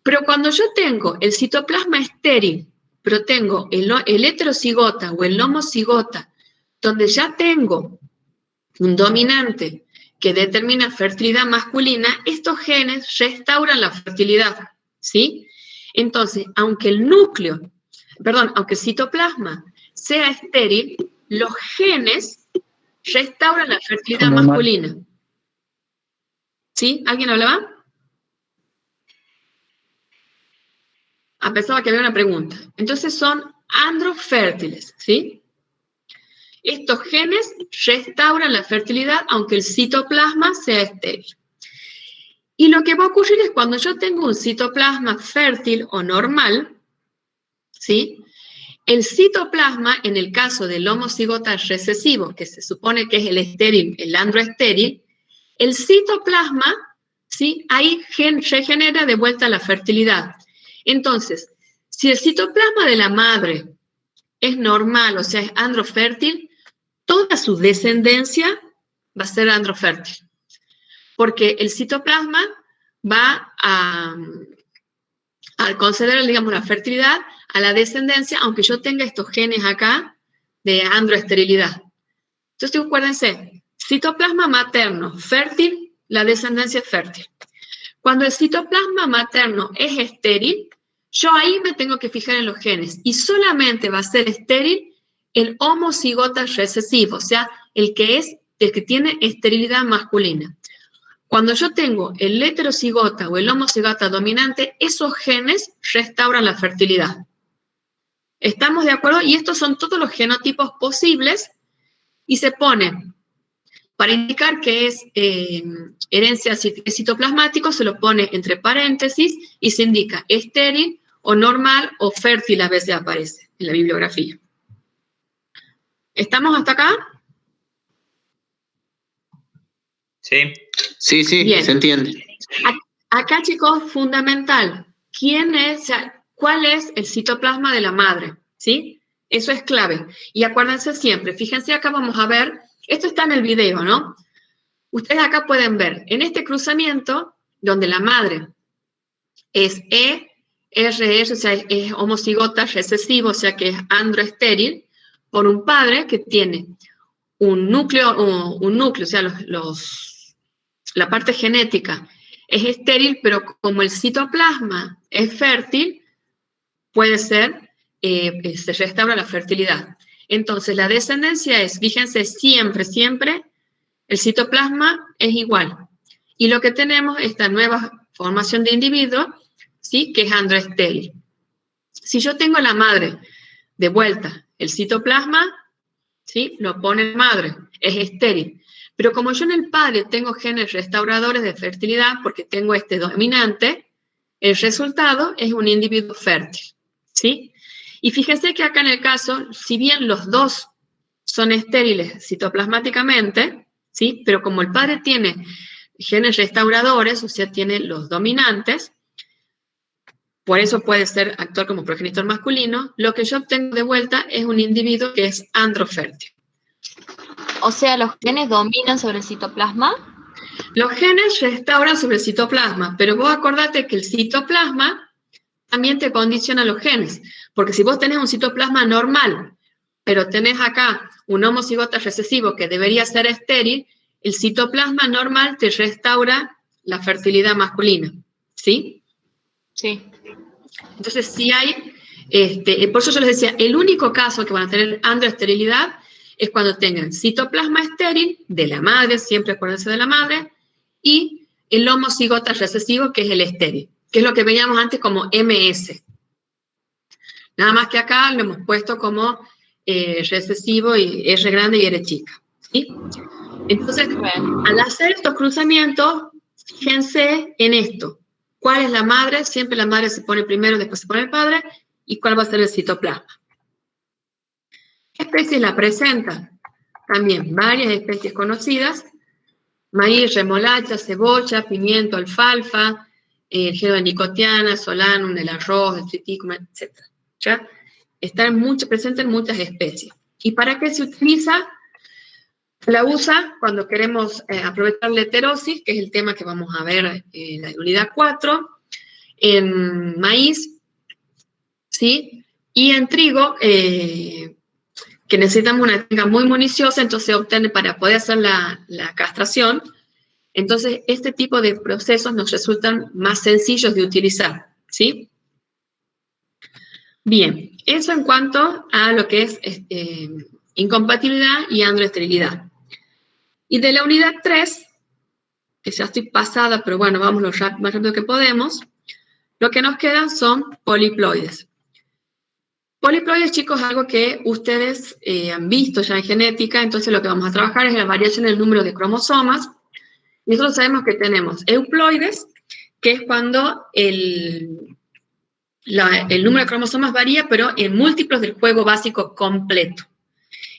Pero cuando yo tengo el citoplasma estéril, pero tengo el heterocigota o el homocigota, donde ya tengo un dominante que determina fertilidad masculina, estos genes restauran la fertilidad, ¿sí? Entonces, aunque el citoplasma sea estéril, los genes restauran la fertilidad masculina. ¿Sí? ¿Alguien hablaba? Pensaba que había una pregunta. Entonces son androfértiles, ¿sí? Estos genes restauran la fertilidad aunque el citoplasma sea estéril. Y lo que va a ocurrir es cuando yo tengo un citoplasma fértil o normal, ¿sí? El citoplasma, en el caso del homocigota recesivo, que se supone que es el estéril, el androestéril, el citoplasma, ¿sí? Ahí regenera de vuelta la fertilidad. Entonces, si el citoplasma de la madre es normal, o sea, es androfértil, toda su descendencia va a ser androfértil. Porque el citoplasma va a conceder, digamos, la fertilidad a la descendencia, aunque yo tenga estos genes acá de androesterilidad. Entonces, acuérdense, citoplasma materno fértil, la descendencia es fértil. Cuando el citoplasma materno es estéril, yo ahí me tengo que fijar en los genes y solamente va a ser estéril el homocigota recesivo, o sea, el que tiene esterilidad masculina. Cuando yo tengo el heterocigota o el homocigota dominante, esos genes restauran la fertilidad. ¿Estamos de acuerdo? Y estos son todos los genotipos posibles y se ponen, para indicar que es herencia citoplasmático, se lo pone entre paréntesis y se indica estéril o normal o fértil, a veces aparece en la bibliografía. ¿Estamos hasta acá? Sí. Sí, bien. Se entiende. Acá, chicos, fundamental. ¿Cuál es el citoplasma de la madre? ¿Sí? Eso es clave. Y acuérdense siempre, fíjense acá vamos a ver, esto está en el video, ¿no? Ustedes acá pueden ver, en este cruzamiento, donde la madre es ERR, o sea, es homocigota recesivo, o sea, que es androestéril, por un padre que tiene un núcleo, o sea, la parte genética es estéril, pero como el citoplasma es fértil, puede ser, se restaura la fertilidad. Entonces, la descendencia es, fíjense, siempre, el citoplasma es igual. Y lo que tenemos es esta nueva formación de individuo, ¿sí? Que es androestéril. Si yo tengo la madre de vuelta, el citoplasma, ¿sí? Lo pone madre, es estéril. Pero como yo en el padre tengo genes restauradores de fertilidad, porque tengo este dominante, el resultado es un individuo fértil, ¿sí? Y fíjense que acá en el caso, si bien los dos son estériles citoplasmáticamente, ¿sí? Pero como el padre tiene genes restauradores, o sea, tiene los dominantes, por eso puede actuar como progenitor masculino, lo que yo obtengo de vuelta es un individuo que es androfértil. O sea, ¿los genes dominan sobre el citoplasma? Los genes restauran sobre el citoplasma, pero vos acordate que el citoplasma también te condiciona los genes, porque si vos tenés un citoplasma normal, pero tenés acá un homocigota recesivo que debería ser estéril, el citoplasma normal te restaura la fertilidad masculina, ¿sí? Sí. Entonces, sí hay, por eso yo les decía, el único caso que van a tener androesterilidad es cuando tengan citoplasma estéril de la madre, siempre acuérdense de la madre, y el homocigota recesivo, que es el estéril, que es lo que veíamos antes como MS. Nada más que acá lo hemos puesto como recesivo y R grande y R chica, ¿sí? Entonces, al hacer estos cruzamientos, fíjense en esto. ¿Cuál es la madre? Siempre la madre se pone primero, después se pone el padre. ¿Y cuál va a ser el citoplasma? ¿Qué especies la presentan? También varias especies conocidas. Maíz, remolacha, cebolla, pimiento, alfalfa, el género de nicotiana, solanum, el arroz, el triticum, etc. ¿Ya? Están presentes en muchas especies. ¿Y para qué se utiliza? La usa cuando queremos aprovechar la heterosis, que es el tema que vamos a ver en la unidad 4, en maíz, ¿sí? Y en trigo, que necesitamos una técnica muy municiosa, entonces se obtiene para poder hacer la castración. Entonces, este tipo de procesos nos resultan más sencillos de utilizar, ¿sí? Bien, eso en cuanto a lo que es incompatibilidad y androesterilidad. Y de la unidad 3, que ya estoy pasada, pero bueno, vamos lo más rápido que podemos, lo que nos quedan son poliploides. Poliploides, chicos, es algo que ustedes han visto ya en genética, entonces lo que vamos a trabajar es la variación del número de cromosomas. Nosotros sabemos que tenemos euploides, que es cuando el número de cromosomas varía, pero en múltiplos del juego básico completo.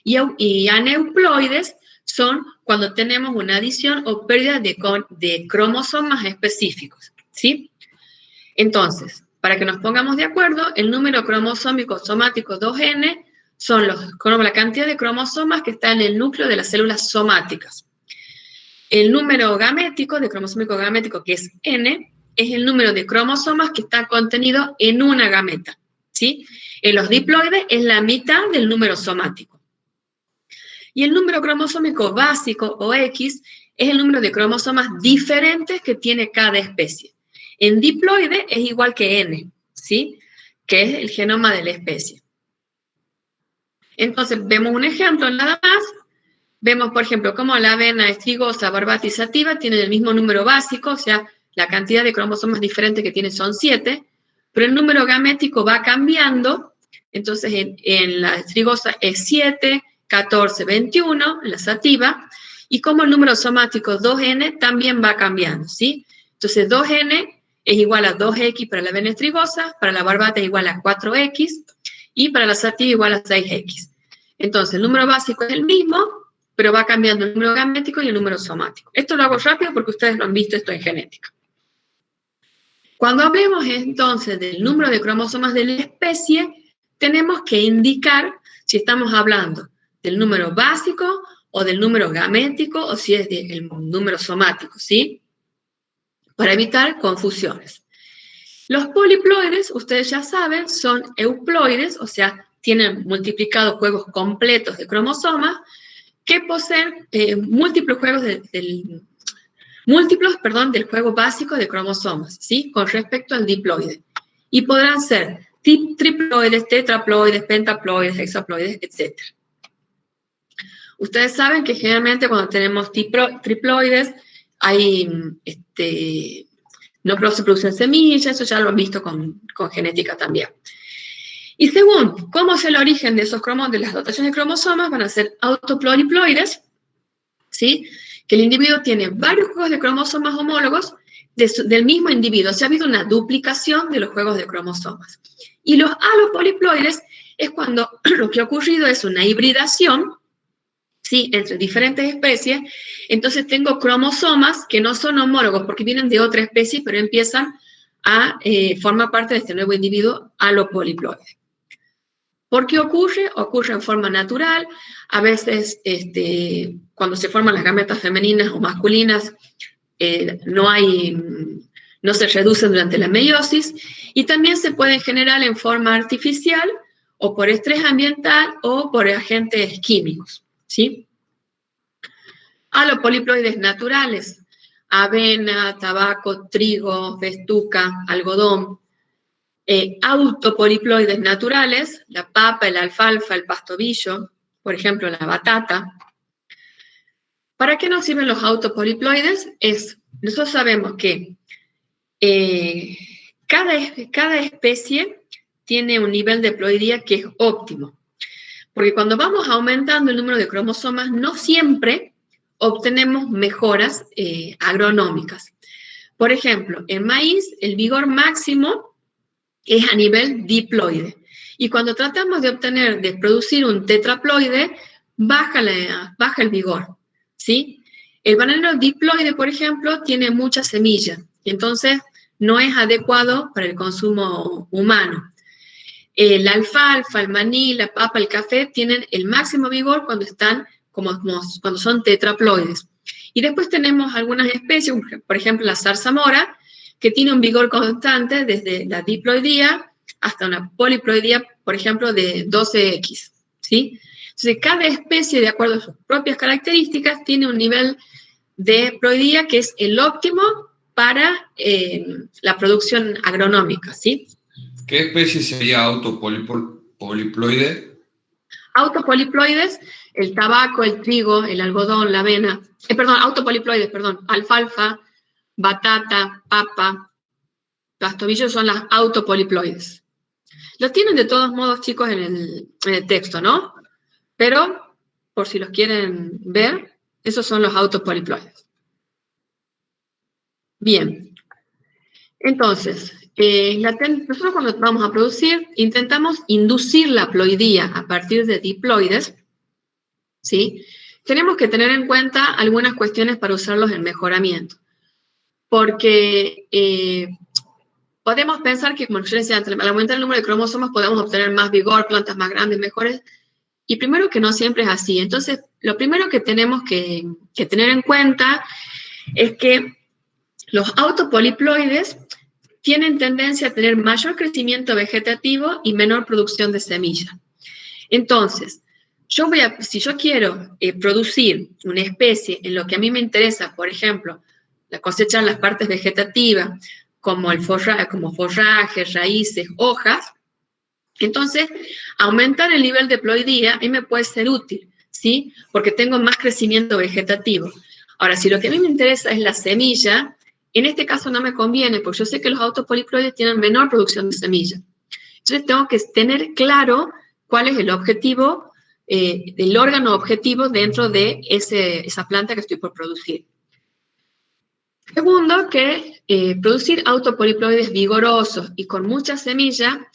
Y aneuploides son cuando tenemos una adición o pérdida de cromosomas específicos, ¿sí? Entonces, para que nos pongamos de acuerdo, el número cromosómico somático 2N son la cantidad de cromosomas que está en el núcleo de las células somáticas. El número gamético, de cromosómico gamético, que es N, es el número de cromosomas que está contenido en una gameta, ¿sí? En los diploides es la mitad del número somático. Y el número cromosómico básico, o X, es el número de cromosomas diferentes que tiene cada especie. En diploide es igual que N, ¿sí? Que es el genoma de la especie. Entonces, vemos un ejemplo nada más. Vemos, por ejemplo, cómo la avena estrigosa, barbata y sativa tienen el mismo número básico, o sea, la cantidad de cromosomas diferentes que tiene son 7, pero el número gamético va cambiando. Entonces, en la estrigosa es 7, 14, 21, en la sativa, y como el número somático 2N también va cambiando, ¿sí? Entonces, 2N es igual a 2X para la avena estrigosa, para la barbata es igual a 4X, y para la sativa igual a 6X. Entonces, el número básico es el mismo, pero va cambiando el número gamético y el número somático. Esto lo hago rápido porque ustedes lo han visto esto en genética. Cuando hablemos entonces del número de cromosomas de la especie, tenemos que indicar si estamos hablando del número básico o del número gamético o si es del número somático, ¿sí? Para evitar confusiones. Los poliploides, ustedes ya saben, son euploides, o sea, tienen multiplicados juegos completos de cromosomas que poseen múltiples juegos del juego básico de cromosomas, ¿sí? Con respecto al diploide. Y podrán ser triploides, tetraploides, pentaploides, hexaploides, etc. Ustedes saben que generalmente cuando tenemos triploides hay, no se producen semillas, eso ya lo han visto con genética también. Y según cómo es el origen de esos de las dotaciones de cromosomas, van a ser autopluriploides, ¿sí? Que el individuo tiene varios juegos de cromosomas homólogos del mismo individuo. O sea, ha habido una duplicación de los juegos de cromosomas. Y los alopoliploides es cuando lo que ha ocurrido es una hibridación, ¿sí? Entre diferentes especies. Entonces tengo cromosomas que no son homólogos porque vienen de otra especie, pero empiezan a formar parte de este nuevo individuo alopoliploide. ¿Por qué ocurre? Ocurre en forma natural. A veces, cuando se forman las gametas femeninas o masculinas, no se reducen durante la meiosis. Y también se pueden generar en forma artificial, o por estrés ambiental, o por agentes químicos, ¿sí? Alopoliploides naturales: avena, tabaco, trigo, festuca, algodón. Autopoliploides naturales: la papa, el alfalfa, el pastobillo, por ejemplo, la batata. ¿Para qué nos sirven los autopoliploides? Nosotros sabemos que cada especie tiene un nivel de ploidía que es óptimo. Porque cuando vamos aumentando el número de cromosomas, no siempre obtenemos mejoras agronómicas. Por ejemplo, en maíz, el vigor máximo es a nivel diploide. Y cuando tratamos de producir un tetraploide, baja el vigor, ¿sí? El bananero diploide, por ejemplo, tiene muchas semillas, y entonces no es adecuado para el consumo humano. El alfalfa, el maní, la papa, el café tienen el máximo vigor cuando cuando son tetraploides. Y después tenemos algunas especies, por ejemplo la zarzamora, que tiene un vigor constante desde la diploidía hasta una poliploidía, por ejemplo, de 12X, ¿sí? Entonces, cada especie, de acuerdo a sus propias características, tiene un nivel de ploidía que es el óptimo para la producción agronómica, ¿sí? ¿Qué especie sería autopoliploide? Autopoliploides, el tabaco, el trigo, el algodón, la avena, autopoliploides, alfalfa, batata, papa, los tobillos son las autopoliploides. Los tienen de todos modos, chicos, en el texto, ¿no? Pero, por si los quieren ver, esos son los autopoliploides. Bien. Entonces, nosotros cuando vamos a producir, intentamos inducir la ploidía a partir de diploides, ¿sí? Tenemos que tener en cuenta algunas cuestiones para usarlos en mejoramiento. Porque podemos pensar que, como yo decía antes, al aumentar el número de cromosomas podemos obtener más vigor, plantas más grandes, mejores. Y primero que no siempre es así. Entonces, lo primero que tenemos que tener en cuenta es que los autopoliploides tienen tendencia a tener mayor crecimiento vegetativo y menor producción de semilla. Entonces, si yo quiero producir una especie en lo que a mí me interesa, por ejemplo, la cosecha de las partes vegetativas, como forraje, raíces, hojas, entonces, aumentar el nivel de ploidía a mí me puede ser útil, ¿sí? Porque tengo más crecimiento vegetativo. Ahora, si lo que a mí me interesa es la semilla, en este caso no me conviene, porque yo sé que los autopoliploides tienen menor producción de semilla. Entonces, tengo que tener claro cuál es el objetivo, el órgano objetivo dentro de esa planta que estoy por producir. Segundo, que producir autopoliploides vigorosos y con mucha semilla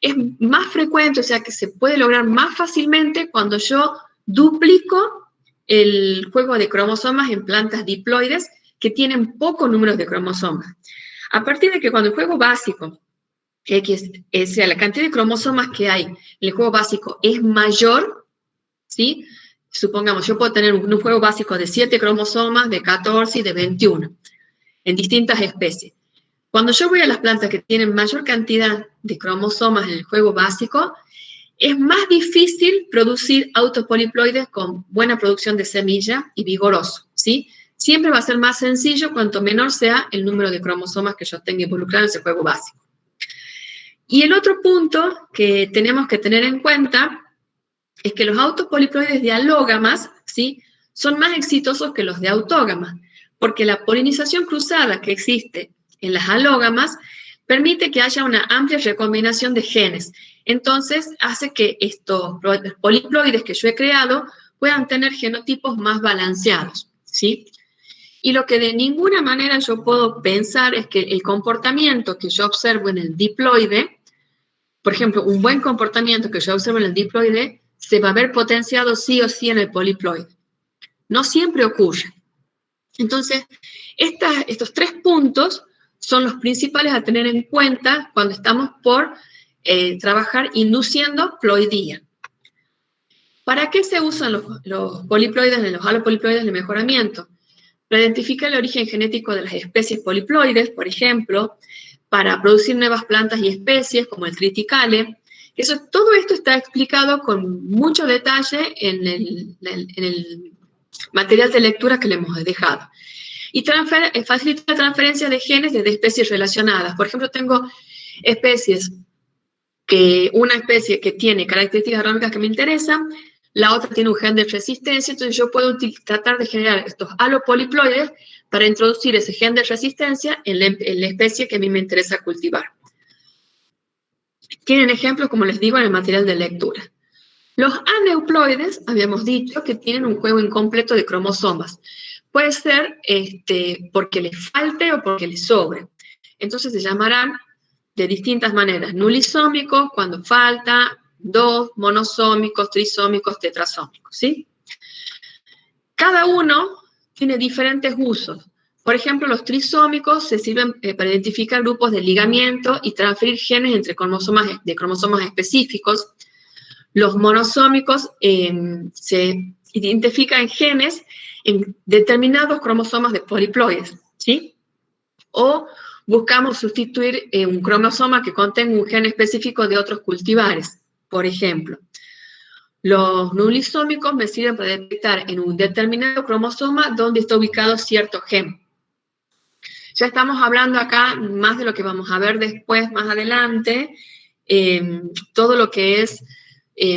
es más frecuente, o sea que se puede lograr más fácilmente cuando yo duplico el juego de cromosomas en plantas diploides que tienen pocos números de cromosomas. A partir de que cuando el juego básico, la cantidad de cromosomas que hay en el juego básico es mayor, ¿sí? Supongamos, yo puedo tener un juego básico de 7 cromosomas, de 14 y de 21, en distintas especies. Cuando yo voy a las plantas que tienen mayor cantidad de cromosomas en el juego básico, es más difícil producir autopoliploides con buena producción de semilla y vigoroso, ¿sí? Siempre va a ser más sencillo cuanto menor sea el número de cromosomas que yo tenga involucrado en ese juego básico. Y el otro punto que tenemos que tener en cuenta es que los autopoliploides de alógamas, ¿sí? Son más exitosos que los de autógamas, porque la polinización cruzada que existe en las alógamas permite que haya una amplia recombinación de genes. Entonces, hace que estos poliploides que yo he creado puedan tener genotipos más balanceados, ¿sí? Y lo que de ninguna manera yo puedo pensar es que el comportamiento que yo observo en el diploide, por ejemplo, un buen comportamiento que yo observo en el diploide, se va a ver potenciado sí o sí en el poliploide. No siempre ocurre. Entonces, estos 3 puntos son los principales a tener en cuenta cuando estamos por trabajar induciendo ploidía. ¿Para qué se usan los poliploides, los alopoliploides de mejoramiento? Para identificar el origen genético de las especies poliploides, por ejemplo, para producir nuevas plantas y especies, como el triticale. Todo esto está explicado con mucho detalle en el material de lectura que le hemos dejado. Y facilita la transferencia de genes desde especies relacionadas. Por ejemplo, tengo una especie que tiene características agronómicas que me interesan, la otra tiene un gen de resistencia, entonces yo puedo tratar de generar estos alopoliploides para introducir ese gen de resistencia en la especie que a mí me interesa cultivar. Tienen ejemplos, como les digo, en el material de lectura. Los aneuploides, habíamos dicho, que tienen un juego incompleto de cromosomas. Puede ser porque les falte o porque les sobre. Entonces se llamarán de distintas maneras. Nulisómicos, cuando falta, 2, monosómicos, trisómicos, tetrasómicos, ¿sí? Cada uno tiene diferentes usos. Por ejemplo, los trisómicos se sirven para identificar grupos de ligamiento y transferir genes entre cromosomas específicos. Los monosómicos se identifican genes en determinados cromosomas de poliploides, ¿sí? O buscamos sustituir un cromosoma que contenga un gen específico de otros cultivares. Por ejemplo, los nucleosómicos me sirven para detectar en un determinado cromosoma dónde está ubicado cierto gen. Ya estamos hablando acá más de lo que vamos a ver después, más adelante, todo lo que es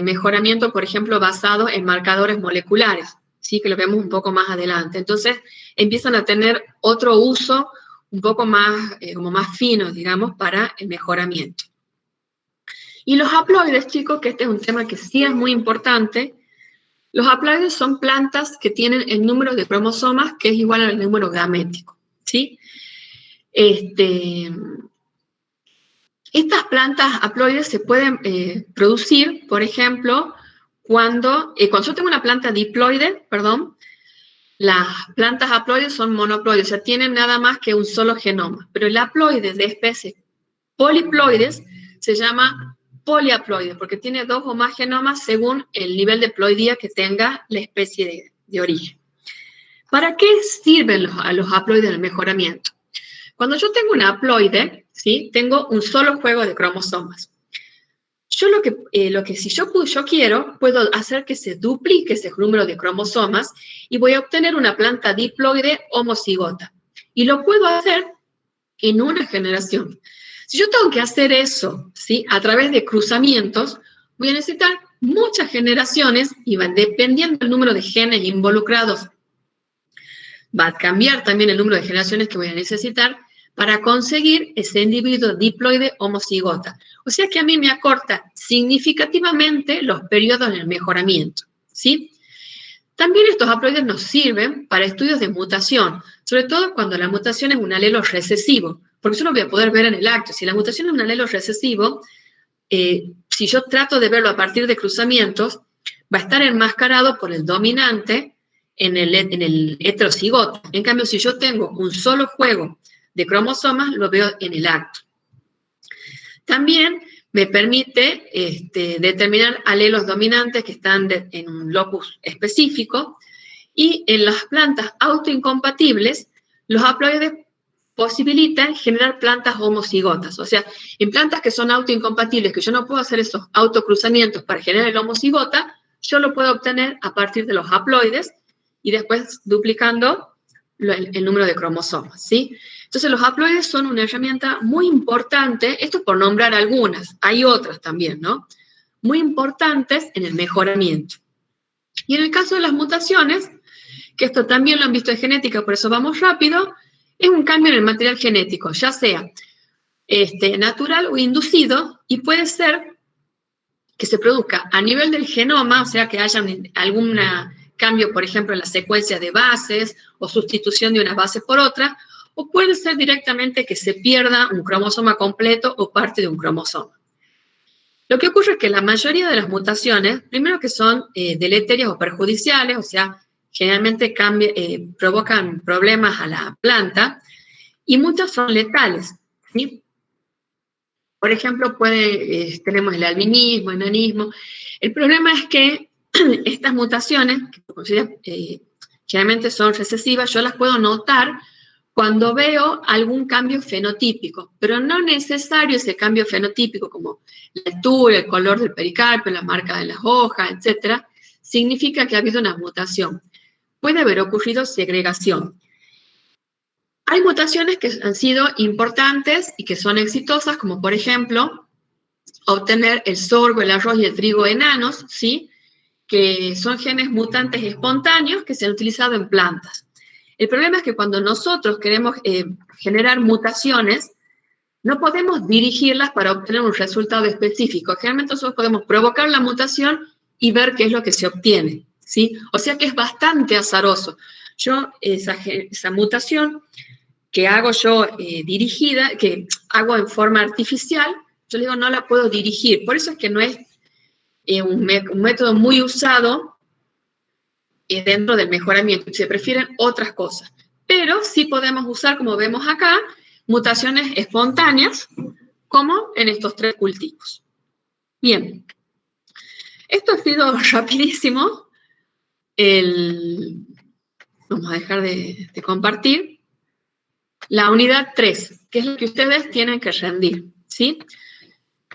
mejoramiento, por ejemplo, basado en marcadores moleculares, ¿sí? Que lo vemos un poco más adelante. Entonces, empiezan a tener otro uso un poco más, como más fino, digamos, para el mejoramiento. Y los haploides, chicos, que este es un tema que sí es muy importante. Los haploides son plantas que tienen el número de cromosomas que es igual al número gamético, ¿sí? Estas plantas haploides se pueden producir, por ejemplo, cuando yo tengo una planta diploide, perdón, las plantas haploides son monoploides, o sea, tienen nada más que un solo genoma, pero el haploide de especies poliploides se llama polihaploide, porque tiene 2 o más genomas según el nivel de ploidía que tenga la especie de origen. ¿Para qué sirven los haploides del mejoramiento? Cuando yo tengo un haploide, ¿sí? Tengo un solo juego de cromosomas. Yo si yo quiero, puedo hacer que se duplique ese número de cromosomas y voy a obtener una planta diploide homocigota. Y lo puedo hacer en una generación. Si yo tengo que hacer eso, ¿sí? A través de cruzamientos, voy a necesitar muchas generaciones y dependiendo del número de genes involucrados, va a cambiar también el número de generaciones que voy a necesitar para conseguir ese individuo diploide homocigota. O sea que a mí me acorta significativamente los periodos en el mejoramiento, ¿sí? También estos haploides nos sirven para estudios de mutación, sobre todo cuando la mutación es un alelo recesivo, porque eso lo voy a poder ver en el acto. Si la mutación es un alelo recesivo, si yo trato de verlo a partir de cruzamientos, va a estar enmascarado por el dominante en el heterocigoto. En cambio, si yo tengo un solo juego de cromosomas, lo veo en el acto. También me permite determinar alelos dominantes que están en un locus específico, y en las plantas autoincompatibles, los haploides posibilitan generar plantas homocigotas. O sea, en plantas que son autoincompatibles, que yo no puedo hacer esos autocruzamientos para generar el homocigota, yo lo puedo obtener a partir de los haploides y después duplicando el número de cromosomas, ¿sí? Entonces, los haploides son una herramienta muy importante, esto por nombrar algunas, hay otras también, ¿no? Muy importantes en el mejoramiento. Y en el caso de las mutaciones, que esto también lo han visto en genética, por eso vamos rápido, es un cambio en el material genético, ya sea natural o inducido, y puede ser que se produzca a nivel del genoma, o sea, que haya algún cambio, por ejemplo, en la secuencia de bases o sustitución de una base por otra, o puede ser directamente que se pierda un cromosoma completo o parte de un cromosoma. Lo que ocurre es que la mayoría de las mutaciones, primero que son deleterias o perjudiciales, o sea, generalmente provocan problemas a la planta, y muchas son letales, ¿sí? Por ejemplo, tenemos el albinismo, enanismo. El problema es que estas mutaciones, que generalmente son recesivas, yo las puedo notar cuando veo algún cambio fenotípico, pero no necesario ese cambio fenotípico como la altura, el color del pericarpio, la marca de las hojas, etcétera, significa que ha habido una mutación. Puede haber ocurrido segregación. Hay mutaciones que han sido importantes y que son exitosas, como por ejemplo, obtener el sorgo, el arroz y el trigo enanos, ¿sí? Que son genes mutantes espontáneos que se han utilizado en plantas. El problema es que cuando nosotros queremos generar mutaciones, no podemos dirigirlas para obtener un resultado específico. Generalmente nosotros podemos provocar la mutación y ver qué es lo que se obtiene, ¿sí? O sea que es bastante azaroso. Yo, esa mutación que hago yo dirigida, que hago en forma artificial, yo digo no la puedo dirigir. Por eso es que no es un método muy usado dentro del mejoramiento, se prefieren otras cosas. Pero sí podemos usar, como vemos acá, mutaciones espontáneas, como en estos 3 cultivos. Bien, esto ha sido rapidísimo. Vamos a dejar de compartir. la unidad 3, que es la que ustedes tienen que rendir, ¿sí?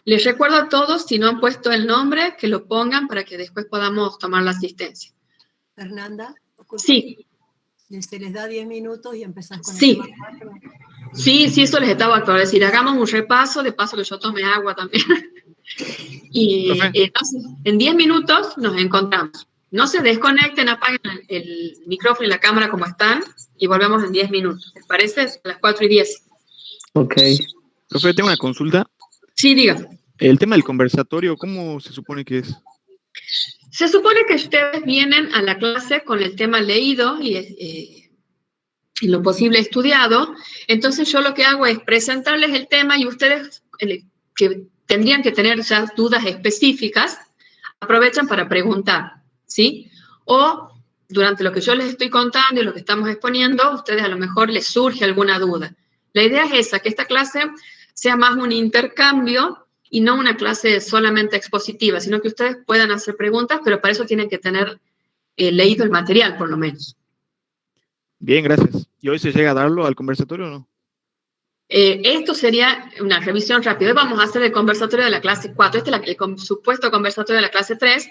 Les recuerdo a todos, si no han puesto el nombre, que lo pongan para que después podamos tomar la asistencia. Fernanda, disculpa, sí. Se les da 10 minutos y empezás con sí. el tema 4. Sí, eso les estaba por decir. Hagamos un repaso, de paso que yo tome agua también. Y entonces, en 10 minutos nos encontramos. No se desconecten, apaguen el micrófono y la cámara como están y volvemos en 10 minutos. ¿Les parece? A las 4:10. Ok. Profe, tengo una consulta. Sí, diga. El tema del conversatorio, ¿cómo se supone que es? Se supone que ustedes vienen a la clase con el tema leído y lo posible estudiado. Entonces yo lo que hago es presentarles el tema y ustedes que tendrían que tener ya dudas específicas, aprovechan para preguntar, ¿sí? O durante lo que yo les estoy contando y lo que estamos exponiendo, a ustedes a lo mejor les surge alguna duda. La idea es esa, que esta clase sea más un intercambio y no una clase solamente expositiva, sino que ustedes puedan hacer preguntas, pero para eso tienen que tener leído el material, por lo menos. Bien, gracias. ¿Y hoy se llega a darlo al conversatorio o no? Esto sería una revisión rápida. Hoy vamos a hacer el conversatorio de la clase 4. Este es el supuesto conversatorio de la clase 3,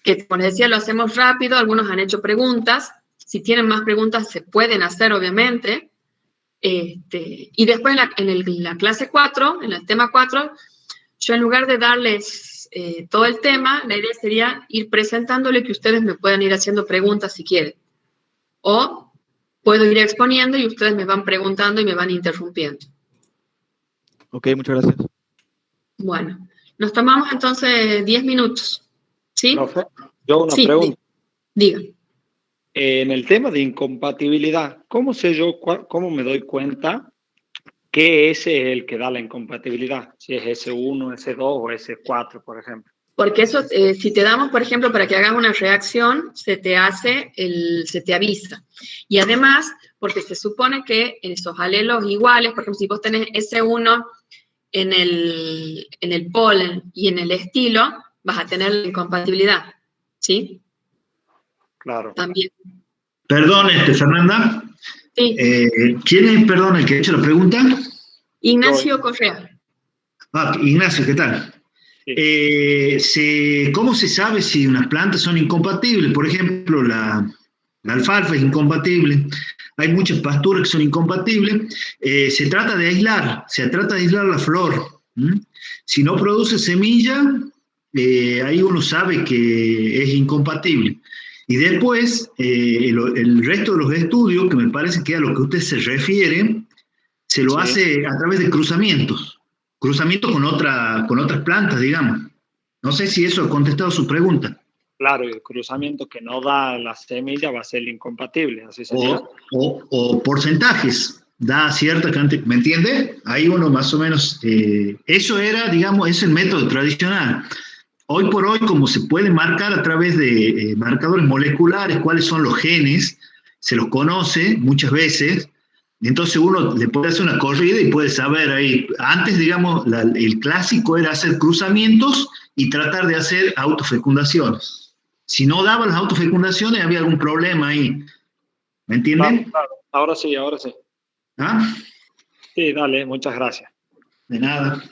que, como les decía, lo hacemos rápido. Algunos han hecho preguntas. Si tienen más preguntas, se pueden hacer, obviamente. Y después en la clase 4, en el tema 4, yo en lugar de darles todo el tema, la idea sería ir presentándole que ustedes me puedan ir haciendo preguntas si quieren. O puedo ir exponiendo y ustedes me van preguntando y me van interrumpiendo. Ok, muchas gracias. Bueno, nos tomamos entonces 10 minutos. ¿Sí? Profe, yo una sí, pregunta. Diga. En el tema de incompatibilidad, ¿cómo sé yo, cómo me doy cuenta que ese es el que da la incompatibilidad? Si es S1, S2 o S4, por ejemplo. Porque eso, si te damos, por ejemplo, para que hagas una reacción, se te avisa. Y además, porque se supone que en esos alelos iguales, por ejemplo, si vos tenés S1 en el polen y en el estilo, vas a tener la incompatibilidad, ¿sí? Claro. También. Perdón, Fernanda. Sí. ¿Quién es, perdón, el que ha hecho la pregunta? Ignacio Correa. Ignacio, ¿qué tal? ¿Cómo se sabe si unas plantas son incompatibles? Por ejemplo, la alfalfa es incompatible, hay muchas pasturas que son incompatibles. Se trata de aislar la flor. Si no produce semilla, ahí uno sabe que es incompatible. Y después, el resto de los estudios, que me parece que a lo que usted se refiere, se lo hace a través de cruzamientos con otras plantas, digamos. No sé si eso ha contestado su pregunta. Claro, el cruzamiento que no da la semilla va a ser incompatible, así sería. O porcentajes, da cierta cantidad, ¿me entiende? Ahí uno más o menos, eso era, digamos, es el método tradicional. Hoy por hoy, como se puede marcar a través de marcadores moleculares cuáles son los genes, se los conoce muchas veces. Entonces uno le puede hacer una corrida y puede saber ahí. Antes, digamos, el clásico era hacer cruzamientos y tratar de hacer autofecundaciones. Si no daban las autofecundaciones, había algún problema ahí. ¿Me entienden? Claro. Ahora sí. ¿Ah? Sí, dale, muchas gracias. De nada.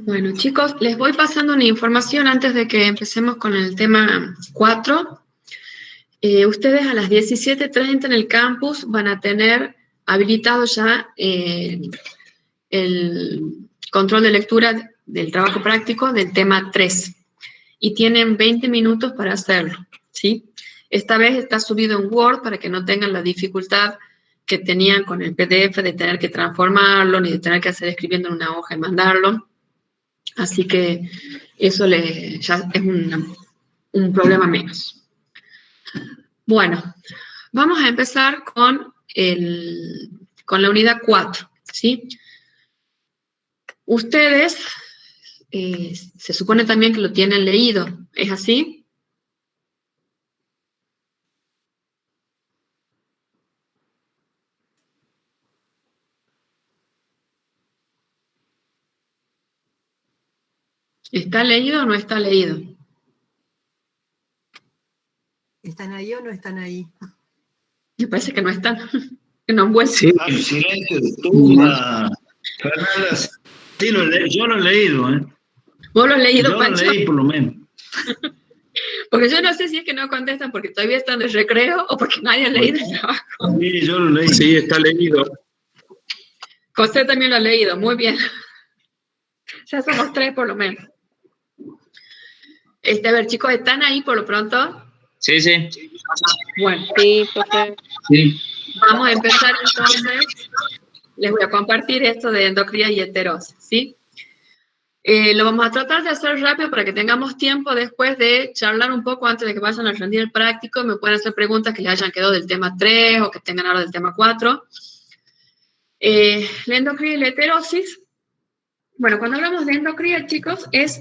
Bueno, chicos, les voy pasando una información antes de que empecemos con el tema 4. Ustedes a las 17:30 en el campus van a tener habilitado ya el control de lectura del trabajo práctico del tema 3. Y tienen 20 minutos para hacerlo, ¿sí? Esta vez está subido en Word para que no tengan la dificultad que tenían con el PDF de tener que transformarlo, ni de tener que hacer escribiendo en una hoja y mandarlo. Así que eso ya es un problema menos. Bueno, vamos a empezar con la unidad 4, ¿sí? Ustedes se supone también que lo tienen leído, ¿es así? ¿Está leído o no está leído? ¿Están ahí o no están ahí? Me parece que no están, que no han vuelto. Sí, silencio de tumba. Fernanda, sí, yo lo he leído, ¿eh? ¿Vos lo has leído, Yo Pancho? lo leí, por lo menos. Porque yo no sé si es que no contestan porque todavía están de recreo o porque nadie ha leído el trabajo. Sí, yo lo leí. Sí, está leído. José también lo ha leído, muy bien. Ya somos 3 por lo menos. A ver, chicos, ¿están ahí por lo pronto? Sí, sí. Bueno. Sí, José. Sí. Vamos a empezar entonces. Les voy a compartir esto de endocría y heterosis, ¿sí? Lo vamos a tratar de hacer rápido para que tengamos tiempo después de charlar un poco antes de que vayan a rendir el práctico. Me pueden hacer preguntas que les hayan quedado del tema 3 o que tengan ahora del tema 4. La endocría y la heterosis. Bueno, cuando hablamos de endocría, chicos, es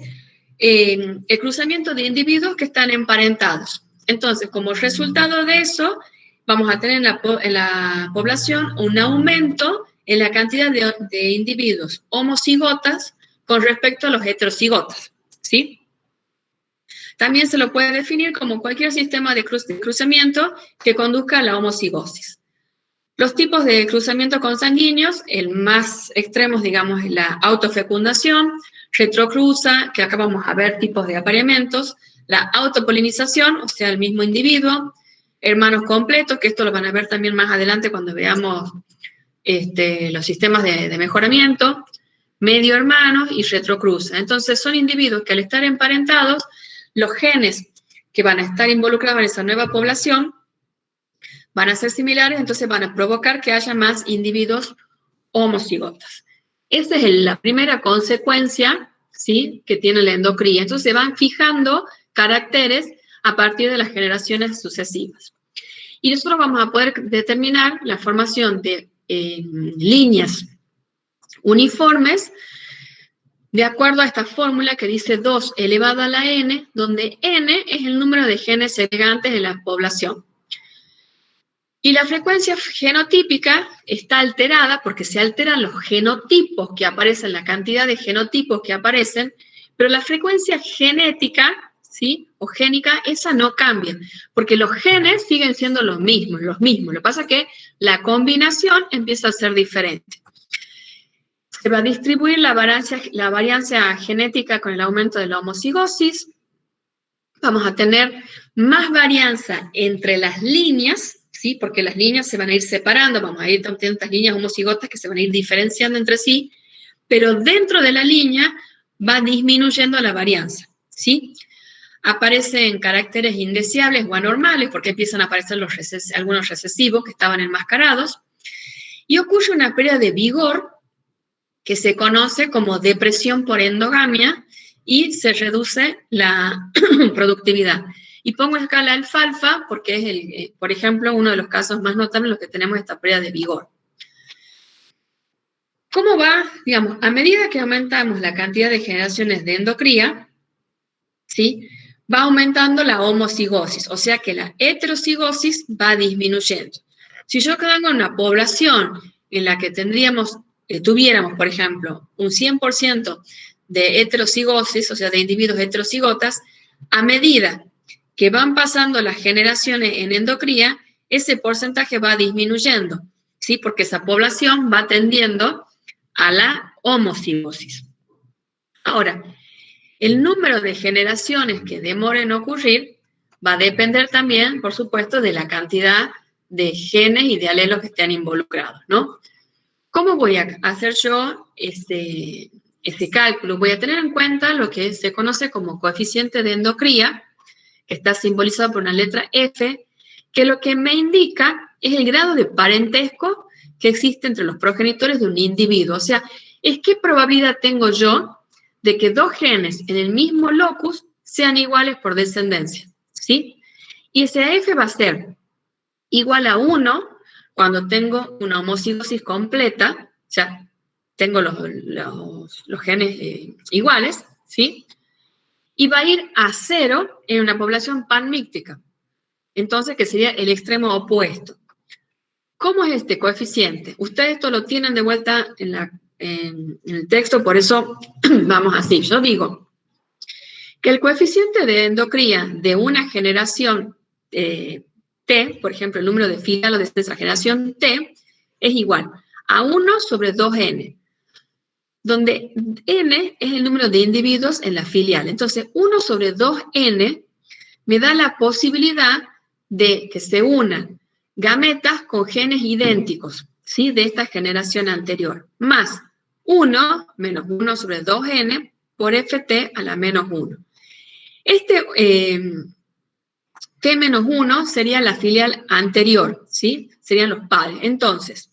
el cruzamiento de individuos que están emparentados. Entonces, como resultado de eso, vamos a tener en la población un aumento en la cantidad de individuos homocigotas con respecto a los heterocigotas, ¿sí? También se lo puede definir como cualquier sistema de cruzamiento que conduzca a la homocigosis. Los tipos de cruzamiento consanguíneos, el más extremo, digamos, es la autofecundación, retrocruza, que acá vamos a ver tipos de apareamientos, la autopolinización, o sea, el mismo individuo, hermanos completos, que esto lo van a ver también más adelante cuando veamos los sistemas de mejoramiento, medio hermanos y retrocruza. Entonces, son individuos que al estar emparentados, los genes que van a estar involucrados en esa nueva población van a ser similares, entonces van a provocar que haya más individuos homocigotas. Esa es la primera consecuencia, ¿sí?, que tiene la endocría. Entonces se van fijando caracteres a partir de las generaciones sucesivas. Y nosotros vamos a poder determinar la formación de líneas uniformes de acuerdo a esta fórmula que dice 2 elevado a la n, donde n es el número de genes segregantes en la población. Y la frecuencia genotípica está alterada porque se alteran los genotipos que aparecen, la cantidad de genotipos que aparecen, pero la frecuencia genética, ¿sí?, o génica, esa no cambia, porque los genes siguen siendo los mismos. Lo que pasa es que la combinación empieza a ser diferente. Se va a distribuir la variancia genética con el aumento de la homocigosis. Vamos a tener más varianza entre las líneas, ¿sí?, porque las líneas se van a ir separando, vamos a ir teniendo estas líneas homocigotas que se van a ir diferenciando entre sí, pero dentro de la línea va disminuyendo la varianza, ¿sí? Aparecen caracteres indeseables o anormales porque empiezan a aparecer algunos recesivos que estaban enmascarados, y ocurre una pérdida de vigor que se conoce como depresión por endogamia y se reduce la productividad. Y pongo acá la alfalfa porque es, por ejemplo, uno de los casos más notables en los que tenemos esta pérdida de vigor. ¿Cómo va? Digamos, a medida que aumentamos la cantidad de generaciones de endocría, ¿sí?, va aumentando la homocigosis, o sea que la heterocigosis va disminuyendo. Si yo tengo una población en la que tuviéramos, por ejemplo, un 100% de heterocigosis, o sea, de individuos heterocigotas, a medida que van pasando las generaciones en endocría, ese porcentaje va disminuyendo, ¿sí?, porque esa población va tendiendo a la homocigosis. Ahora, el número de generaciones que demoren en ocurrir va a depender también, por supuesto, de la cantidad de genes y de alelos que estén involucrados, ¿no? ¿Cómo voy a hacer yo este cálculo? Voy a tener en cuenta lo que se conoce como coeficiente de endocría, que está simbolizado por una letra F, que lo que me indica es el grado de parentesco que existe entre los progenitores de un individuo. O sea, es qué probabilidad tengo yo de que dos genes en el mismo locus sean iguales por descendencia, ¿sí? Y ese F va a ser igual a 1 cuando tengo una homocigosis completa, o sea, tengo los genes iguales, ¿sí? Y va a ir a 0 en una población panmíctica. Entonces, que sería el extremo opuesto. ¿Cómo es este coeficiente? Ustedes esto lo tienen de vuelta en el texto, por eso vamos así. Yo digo que el coeficiente de endocría de una generación T, por ejemplo, el número de filial o de esa generación T, es igual a 1 sobre 2n, donde n es el número de individuos en la filial. Entonces, 1 sobre 2n me da la posibilidad de que se unan gametas con genes idénticos, ¿sí? De esta generación anterior, más 1 menos 1 sobre 2n por ft a la menos 1. Este t menos 1 sería la filial anterior, ¿sí? Serían los padres. Entonces,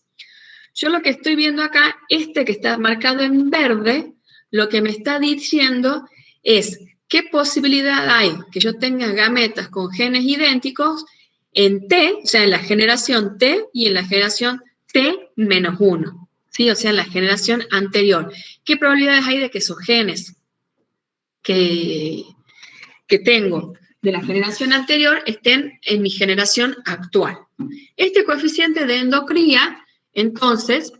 yo lo que estoy viendo acá, que está marcado en verde, lo que me está diciendo es qué posibilidad hay que yo tenga gametas con genes idénticos en T, o sea, en la generación T y en la generación T menos 1, ¿sí? O sea, en la generación anterior. ¿Qué probabilidades hay de que esos genes que tengo de la generación anterior estén en mi generación actual? Este coeficiente de endocría, entonces,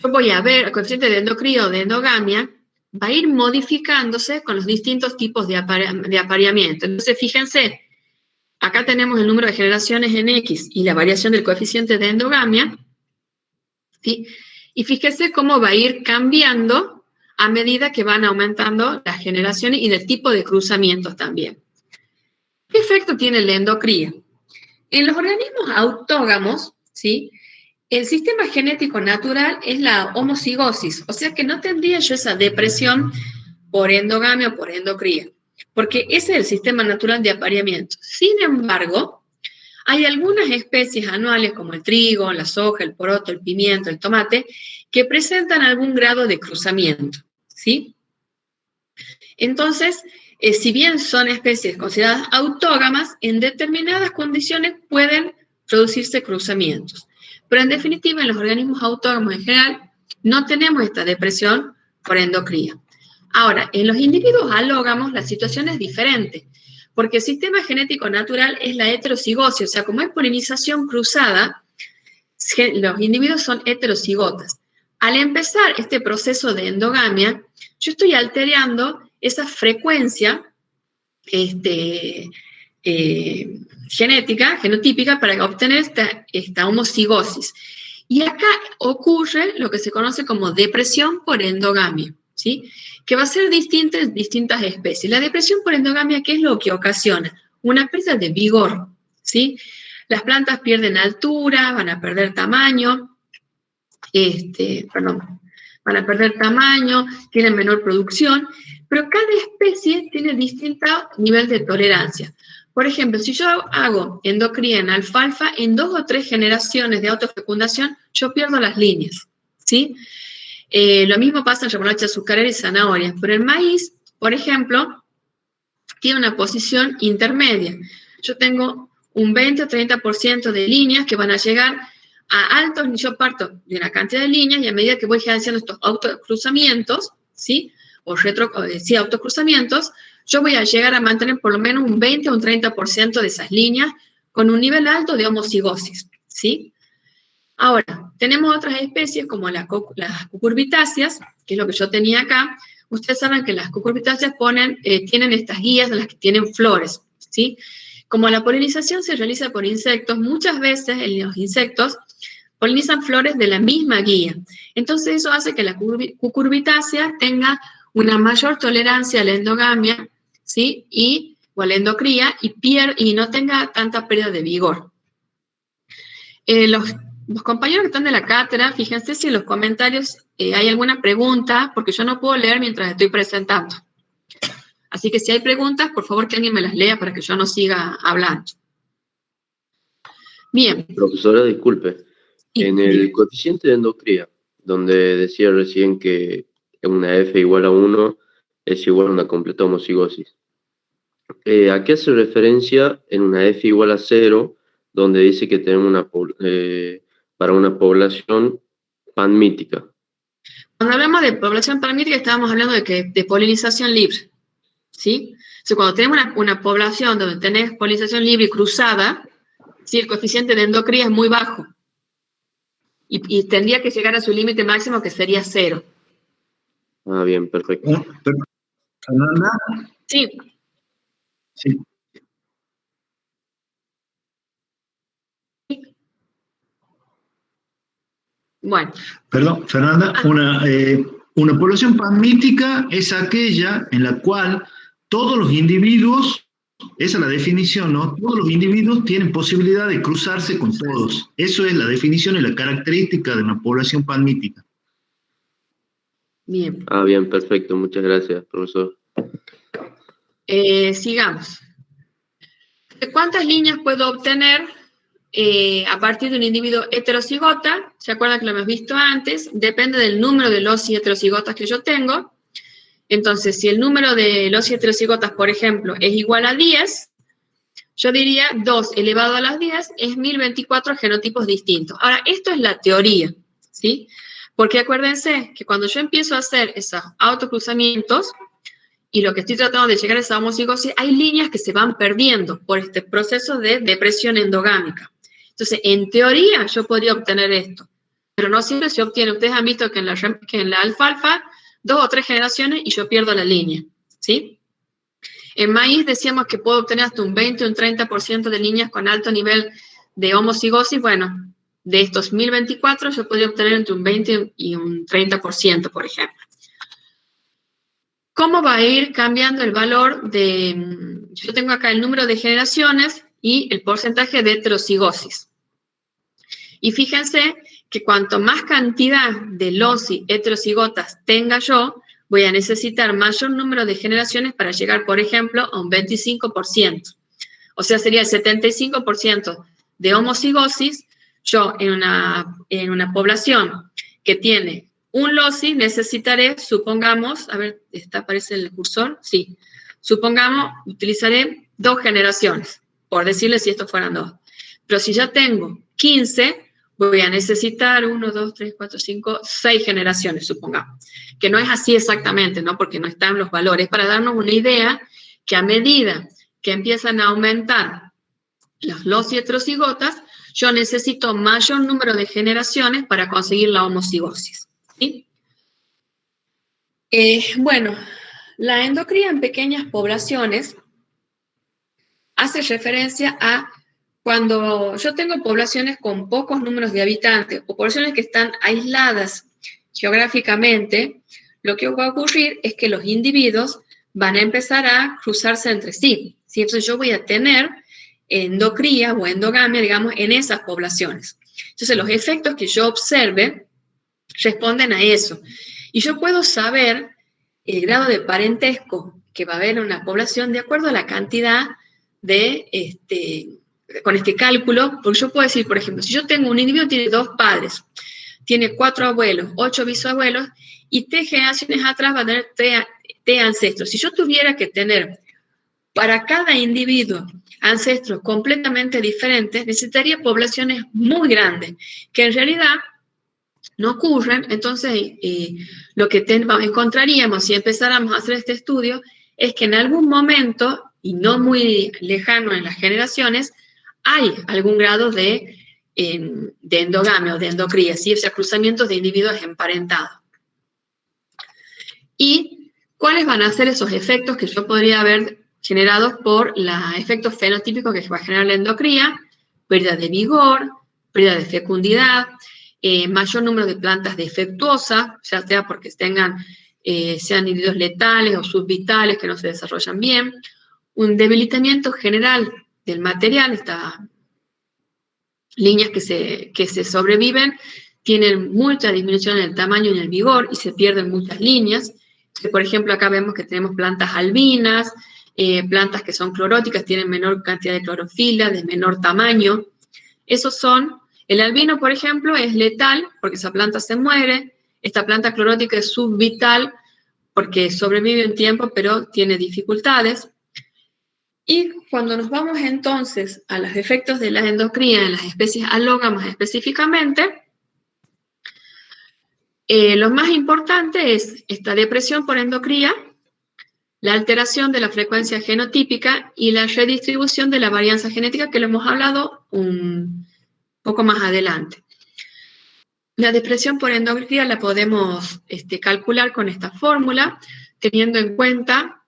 yo voy a ver el coeficiente de endocría o de endogamia, va a ir modificándose con los distintos tipos de apareamiento. Entonces, fíjense, acá tenemos el número de generaciones en X y la variación del coeficiente de endogamia, ¿sí? Y fíjense cómo va a ir cambiando a medida que van aumentando las generaciones y del tipo de cruzamientos también. ¿Qué efecto tiene la endocría? En los organismos autógamos, ¿sí? El sistema genético natural es la homocigosis, o sea que no tendría yo esa depresión por endogamia o por endocría, porque ese es el sistema natural de apareamiento. Sin embargo, hay algunas especies anuales como el trigo, la soja, el poroto, el pimiento, el tomate, que presentan algún grado de cruzamiento, ¿sí? Entonces, si bien son especies consideradas autógamas, en determinadas condiciones pueden producirse cruzamientos. Pero en definitiva, en los organismos autógamos en general, no tenemos esta depresión por endocría. Ahora, en los individuos alógamos la situación es diferente, porque el sistema genético natural es la heterocigosis, o sea, como es polinización cruzada, los individuos son heterocigotas. Al empezar este proceso de endogamia, yo estoy alterando esa frecuencia genética, genotípica, para obtener esta homocigosis. Y acá ocurre lo que se conoce como depresión por endogamia, ¿sí? Que va a ser distinta en distintas especies. La depresión por endogamia, ¿qué es lo que ocasiona? Una pérdida de vigor, ¿sí? Las plantas pierden altura, van a perder tamaño, van a perder tamaño, tienen menor producción, pero cada especie tiene distinto nivel de tolerancia. Por ejemplo, si yo hago endocría en alfalfa, en 2 o 3 generaciones de autofecundación, yo pierdo las líneas, ¿sí? Lo mismo pasa en remolacha azucarera y zanahoria, pero el maíz, por ejemplo, tiene una posición intermedia. Yo tengo un 20 o 30% de líneas que van a llegar a altos, yo parto de una cantidad de líneas y a medida que voy haciendo estos autocruzamientos, ¿sí? O autocruzamientos, yo voy a llegar a mantener por lo menos un 20 o un 30% de esas líneas con un nivel alto de homocigosis, ¿sí? Ahora, tenemos otras especies como las cucurbitáceas, que es lo que yo tenía acá. Ustedes saben que las cucurbitáceas tienen estas guías en las que tienen flores, ¿sí? Como la polinización se realiza por insectos, muchas veces los insectos polinizan flores de la misma guía. Entonces eso hace que la cucurbitácea tenga una mayor tolerancia a la endogamia, ¿sí? O a la endocría, y no tenga tanta pérdida de vigor. Los compañeros que están de la cátedra, fíjense si en los comentarios hay alguna pregunta, porque yo no puedo leer mientras estoy presentando. Así que si hay preguntas, por favor que alguien me las lea para que yo no siga hablando. Bien. Profesora, disculpe. En el coeficiente de endocría, donde decía recién que una F igual a 1 es igual a una completa homocigosis, ¿a qué hace referencia en una F igual a 0, donde dice que tenemos para una población panmítica? Cuando hablamos de población panmítica, estábamos hablando de polinización libre, ¿sí? O sea, cuando tenemos una población donde tenés polinización libre y cruzada, ¿sí? El coeficiente de endocría es muy bajo. Y tendría que llegar a su límite máximo, que sería 0. Ah, bien, perfecto. ¿Fernanda? Sí. Sí. Bueno. Perdón, Fernanda, una población panmítica es aquella en la cual todos los individuos, esa es la definición, ¿no? Todos los individuos tienen posibilidad de cruzarse con todos. Eso es la definición y la característica de una población panmítica. Bien. Ah, bien, perfecto. Muchas gracias, profesor. Sigamos. ¿Cuántas líneas puedo obtener a partir de un individuo heterocigota? ¿Se acuerdan que lo hemos visto antes? Depende del número de loci heterocigotas que yo tengo. Entonces, si el número de loci heterocigotas, por ejemplo, es igual a 10, yo diría 2 elevado a las 10 es 1024 genotipos distintos. Ahora, esto es la teoría, ¿sí? Porque acuérdense que cuando yo empiezo a hacer esos autocruzamientos, y lo que estoy tratando de llegar a esa homocigosis, hay líneas que se van perdiendo por este proceso de depresión endogámica. Entonces, en teoría, yo podría obtener esto, pero no siempre se obtiene. Ustedes han visto que en la alfalfa, 2 o 3 generaciones y yo pierdo la línea, ¿sí? En maíz decíamos que puedo obtener hasta un 20 o un 30% de líneas con alto nivel de homocigosis. Bueno, de estos 1024 yo podría obtener entre un 20 y un 30%, por ejemplo. ¿Cómo va a ir cambiando el valor de... Yo tengo acá el número de generaciones y el porcentaje de heterocigosis. Y fíjense que cuanto más cantidad de loci heterocigotas tenga yo, voy a necesitar mayor número de generaciones para llegar, por ejemplo, a un 25%. O sea, sería el 75% de homocigosis. Yo en una población que tiene un loci necesitaré, supongamos, a ver, ¿aparece el cursor? Sí. Supongamos, utilizaré 2 generaciones, por decirles si estos fueran 2. Pero si ya tengo 15, voy a necesitar 1, 2, 3, 4, 5, 6 generaciones, supongamos. Que no es así exactamente, ¿no? Porque no están los valores, para darnos una idea que a medida que empiezan a aumentar los loci heterocigotas, yo necesito mayor número de generaciones para conseguir la homocigosis. ¿Sí? Bueno, la endocría en pequeñas poblaciones hace referencia a cuando yo tengo poblaciones con pocos números de habitantes o poblaciones que están aisladas geográficamente, lo que va a ocurrir es que los individuos van a empezar a cruzarse entre sí. ¿Sí? Entonces yo voy a tener endocría o endogamia, digamos, en esas poblaciones. Entonces los efectos que yo observe responden a eso. Y yo puedo saber el grado de parentesco que va a haber en una población de acuerdo a la cantidad de, con este cálculo, porque yo puedo decir, por ejemplo, si yo tengo un individuo que tiene 2 padres, tiene 4 abuelos, 8 bisabuelos, y 3 generaciones atrás va a tener 3 ancestros. Si yo tuviera que tener para cada individuo ancestros completamente diferentes, necesitaría poblaciones muy grandes, que en realidad no ocurren. Entonces, lo que encontraríamos si empezáramos a hacer este estudio es que en algún momento, y no muy lejano en las generaciones, hay algún grado de endogamia o de endocría, ¿sí? O sea, cruzamientos de individuos emparentados. ¿Y cuáles van a ser esos efectos que yo podría haber generados por los efectos fenotípicos que va a generar la endocría? Pérdida de vigor, pérdida de fecundidad, mayor número de plantas defectuosas, ya sea porque tengan sean individuos letales o subvitales que no se desarrollan bien, un debilitamiento general del material, estas líneas que se sobreviven tienen mucha disminución en el tamaño y en el vigor y se pierden muchas líneas. Por ejemplo, acá vemos que tenemos plantas albinas, plantas que son cloróticas, tienen menor cantidad de clorofila, de menor tamaño. Esos son, el albino, por ejemplo, es letal porque esa planta se muere. Esta planta clorótica es subvital porque sobrevive un tiempo, pero tiene dificultades. Y cuando nos vamos entonces a los efectos de la endocría en las especies alógamas específicamente, lo más importante es esta depresión por endocría, la alteración de la frecuencia genotípica y la redistribución de la varianza genética, que lo hemos hablado un poco más adelante. La depresión por endocría la podemos calcular con esta fórmula, teniendo en cuenta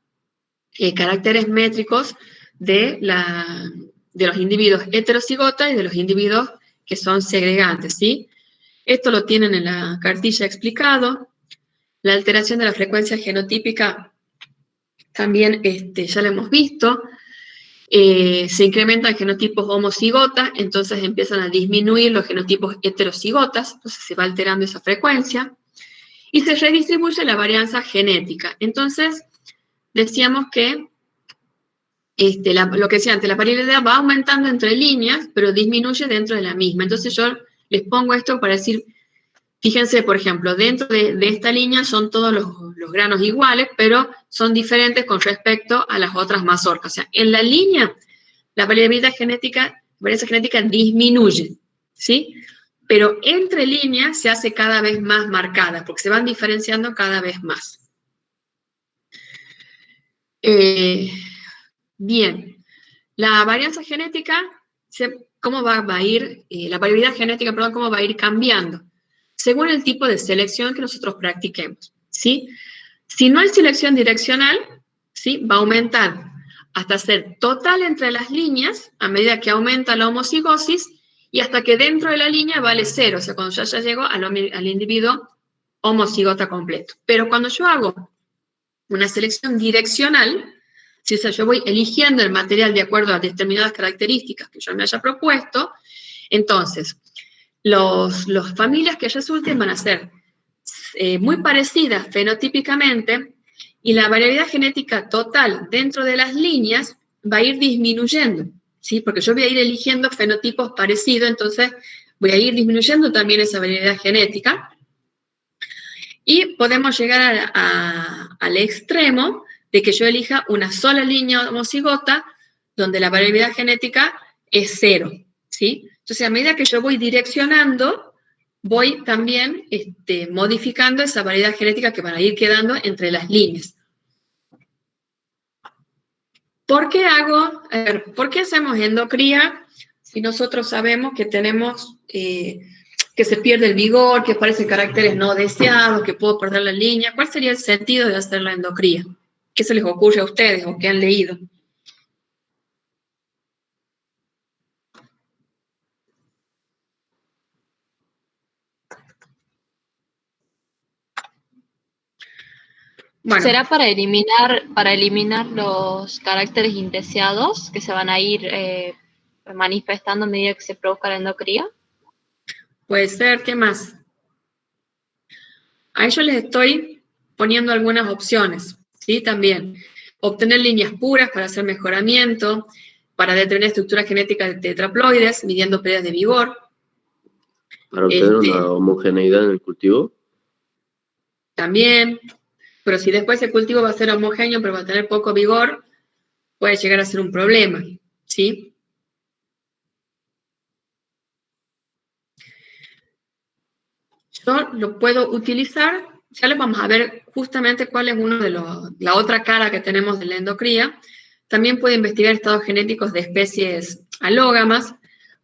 caracteres métricos de los individuos heterocigotas y de los individuos que son segregantes, ¿sí? Esto lo tienen en la cartilla explicado. La alteración de la frecuencia genotípica también ya lo hemos visto. Se incrementan genotipos homocigotas, entonces empiezan a disminuir los genotipos heterocigotas, entonces se va alterando esa frecuencia. Y se redistribuye la varianza genética. Entonces, decíamos que lo que decía antes, la variabilidad va aumentando entre líneas, pero disminuye dentro de la misma. Entonces yo les pongo esto para decir, fíjense, por ejemplo, dentro de esta línea son todos los granos iguales, pero son diferentes con respecto a las otras mazorcas. O sea, en la línea, la variabilidad genética, varianza genética disminuye, ¿sí? Pero entre líneas se hace cada vez más marcada, porque se van diferenciando cada vez más. Bien, la varianza genética, ¿cómo va a ir? La variabilidad genética, perdón, ¿cómo va a ir cambiando? Según el tipo de selección que nosotros practiquemos, ¿sí? Si no hay selección direccional, ¿sí? Va a aumentar hasta ser total entre las líneas, a medida que aumenta la homocigosis, y hasta que dentro de la línea vale 0, o sea, cuando ya llegó al individuo homocigota completo. Pero cuando yo hago una selección direccional, si o sea, yo voy eligiendo el material de acuerdo a determinadas características que yo me haya propuesto, entonces, las familias que resulten van a ser muy parecidas fenotípicamente y la variabilidad genética total dentro de las líneas va a ir disminuyendo, ¿sí? Porque yo voy a ir eligiendo fenotipos parecidos, entonces voy a ir disminuyendo también esa variabilidad genética y podemos llegar al extremo de que yo elija una sola línea homocigota donde la variabilidad genética es 0, ¿sí? Entonces, a medida que yo voy direccionando, voy también modificando esa variedad genética que van a ir quedando entre las líneas. ¿Por qué hacemos endocría si nosotros sabemos que tenemos, que se pierde el vigor, que aparecen caracteres no deseados, que puedo perder la línea? ¿Cuál sería el sentido de hacer la endocría? ¿Qué se les ocurre a ustedes o qué han leído? Bueno. ¿Será para eliminar los caracteres indeseados que se van a ir manifestando a medida que se produzca la endocría? Puede ser, ¿qué más? A ellos les estoy poniendo algunas opciones, ¿sí? También, obtener líneas puras para hacer mejoramiento, para determinar estructuras genéticas de tetraploides, midiendo pérdidas de vigor. ¿Para obtener una homogeneidad en el cultivo? También, pero si después el cultivo va a ser homogéneo, pero va a tener poco vigor, puede llegar a ser un problema, ¿sí? Yo lo puedo utilizar, ya les vamos a ver justamente cuál es la otra cara que tenemos de la endocría. También puedo investigar estados genéticos de especies alógamas,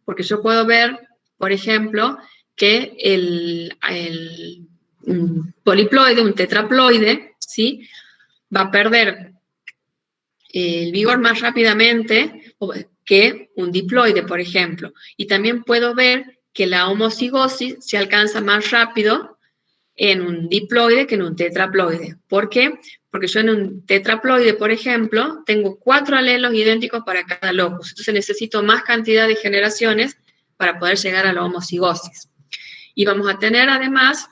porque yo puedo ver, por ejemplo, que un poliploide, un tetraploide, ¿sí? Va a perder el vigor más rápidamente que un diploide, por ejemplo. Y también puedo ver que la homocigosis se alcanza más rápido en un diploide que en un tetraploide. ¿Por qué? Porque yo en un tetraploide, por ejemplo, tengo 4 alelos idénticos para cada locus. Entonces necesito más cantidad de generaciones para poder llegar a la homocigosis. Y vamos a tener además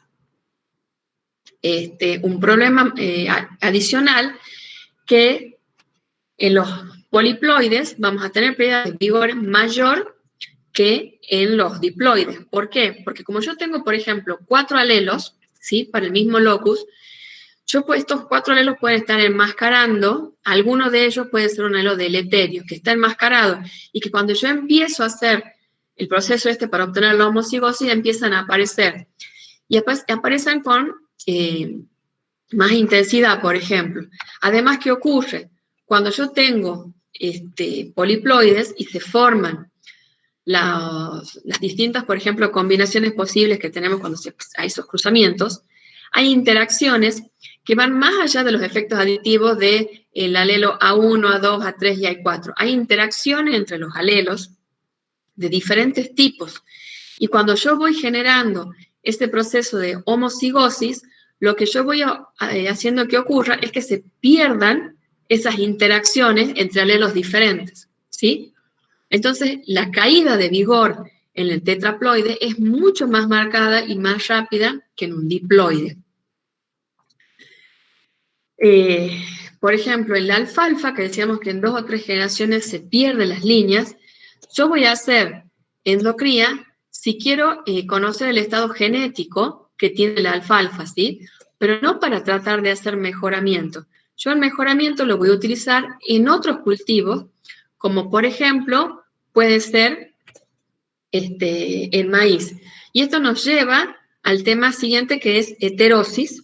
un problema adicional, que en los poliploides vamos a tener pérdida de vigor mayor que en los diploides. ¿Por qué? Porque como yo tengo, por ejemplo, 4 alelos, ¿sí?, para el mismo locus, estos 4 alelos pueden estar enmascarando, alguno de ellos puede ser un alelo deleterio, que está enmascarado, y que cuando yo empiezo a hacer el proceso para obtener la homocigosis, empiezan a aparecer. Y aparecen con más intensidad, por ejemplo. Además, ¿qué ocurre? Cuando yo tengo poliploides y se forman las distintas, por ejemplo, combinaciones posibles que tenemos cuando hay esos cruzamientos, hay interacciones que van más allá de los efectos aditivos del alelo A1, A2, A3 y A4. Hay interacciones entre los alelos de diferentes tipos. Y cuando yo voy generando este proceso de homocigosis, lo que yo voy haciendo que ocurra es que se pierdan esas interacciones entre alelos diferentes, ¿sí? Entonces, la caída de vigor en el tetraploide es mucho más marcada y más rápida que en un diploide. Por ejemplo, en la alfalfa, que decíamos que en 2 o 3 generaciones se pierden las líneas, yo voy a hacer endocría si quiero conocer el estado genético que tiene la alfalfa, ¿sí? Pero no para tratar de hacer mejoramiento. Yo el mejoramiento lo voy a utilizar en otros cultivos, como por ejemplo puede ser el maíz. Y esto nos lleva al tema siguiente, que es heterosis,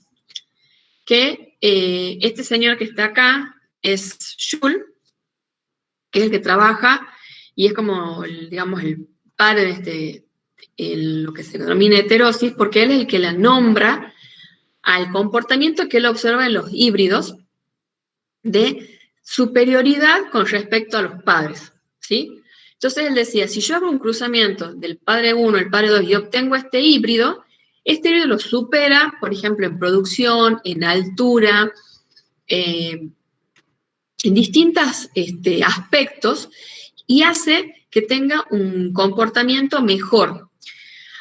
que este señor que está acá es Schul, que es el que trabaja y es como, digamos, el padre de lo que se denomina heterosis, porque él es el que la nombra al comportamiento que él observa en los híbridos de superioridad con respecto a los padres, ¿sí? Entonces él decía, si yo hago un cruzamiento del padre 1 al padre 2 y obtengo este híbrido lo supera, por ejemplo, en producción, en altura, en distintos aspectos, y hace que tenga un comportamiento mejor.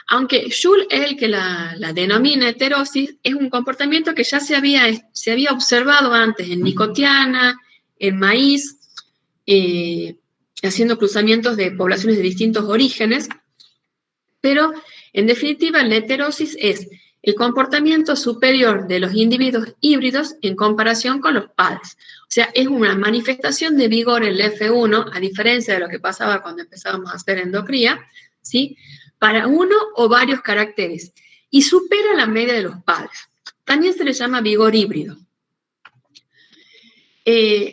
Aunque Schul es el que la denomina heterosis, es un comportamiento que ya se había observado antes en nicotiana, en maíz, haciendo cruzamientos de poblaciones de distintos orígenes, pero en definitiva la heterosis es el comportamiento superior de los individuos híbridos en comparación con los padres. O sea, es una manifestación de vigor en el F1, a diferencia de lo que pasaba cuando empezábamos a hacer endocría, ¿sí?, para uno o varios caracteres, y supera la media de los padres. También se le llama vigor híbrido.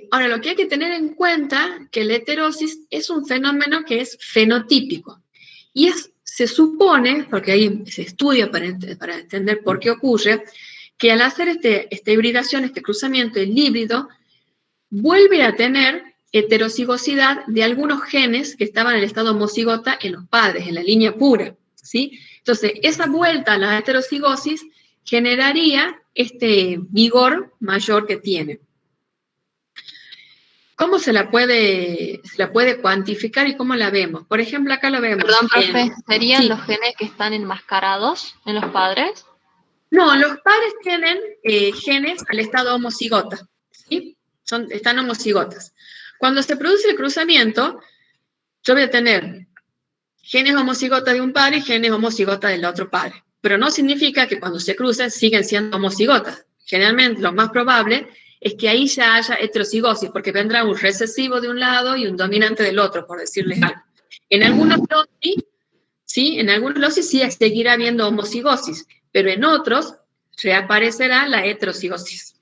Ahora, lo que hay que tener en cuenta que la heterosis es un fenómeno que es fenotípico, y se supone, porque ahí se estudia para entender por qué ocurre, que al hacer esta hibridación, este cruzamiento, el híbrido vuelve a tener heterocigosidad de algunos genes que estaban en el estado homocigota en los padres, en la línea pura, ¿sí? Entonces, esa vuelta a la heterocigosis generaría este vigor mayor que tiene. ¿Cómo se la puede cuantificar y cómo la vemos? Por ejemplo, acá lo vemos. Perdón, profe, ¿serían los genes que están enmascarados en los padres? No, los padres tienen genes al estado homocigota, ¿sí? Están homocigotas. Cuando se produce el cruzamiento, yo voy a tener genes homocigotas de un padre y genes homocigotas del otro padre. Pero no significa que cuando se cruzan siguen siendo homocigotas. Generalmente lo más probable es que ahí ya haya heterocigosis, porque vendrá un recesivo de un lado y un dominante del otro, por decirles algo. En algunos loci, ¿sí? En algunos loci sí seguirá habiendo homocigosis, pero en otros reaparecerá la heterocigosis.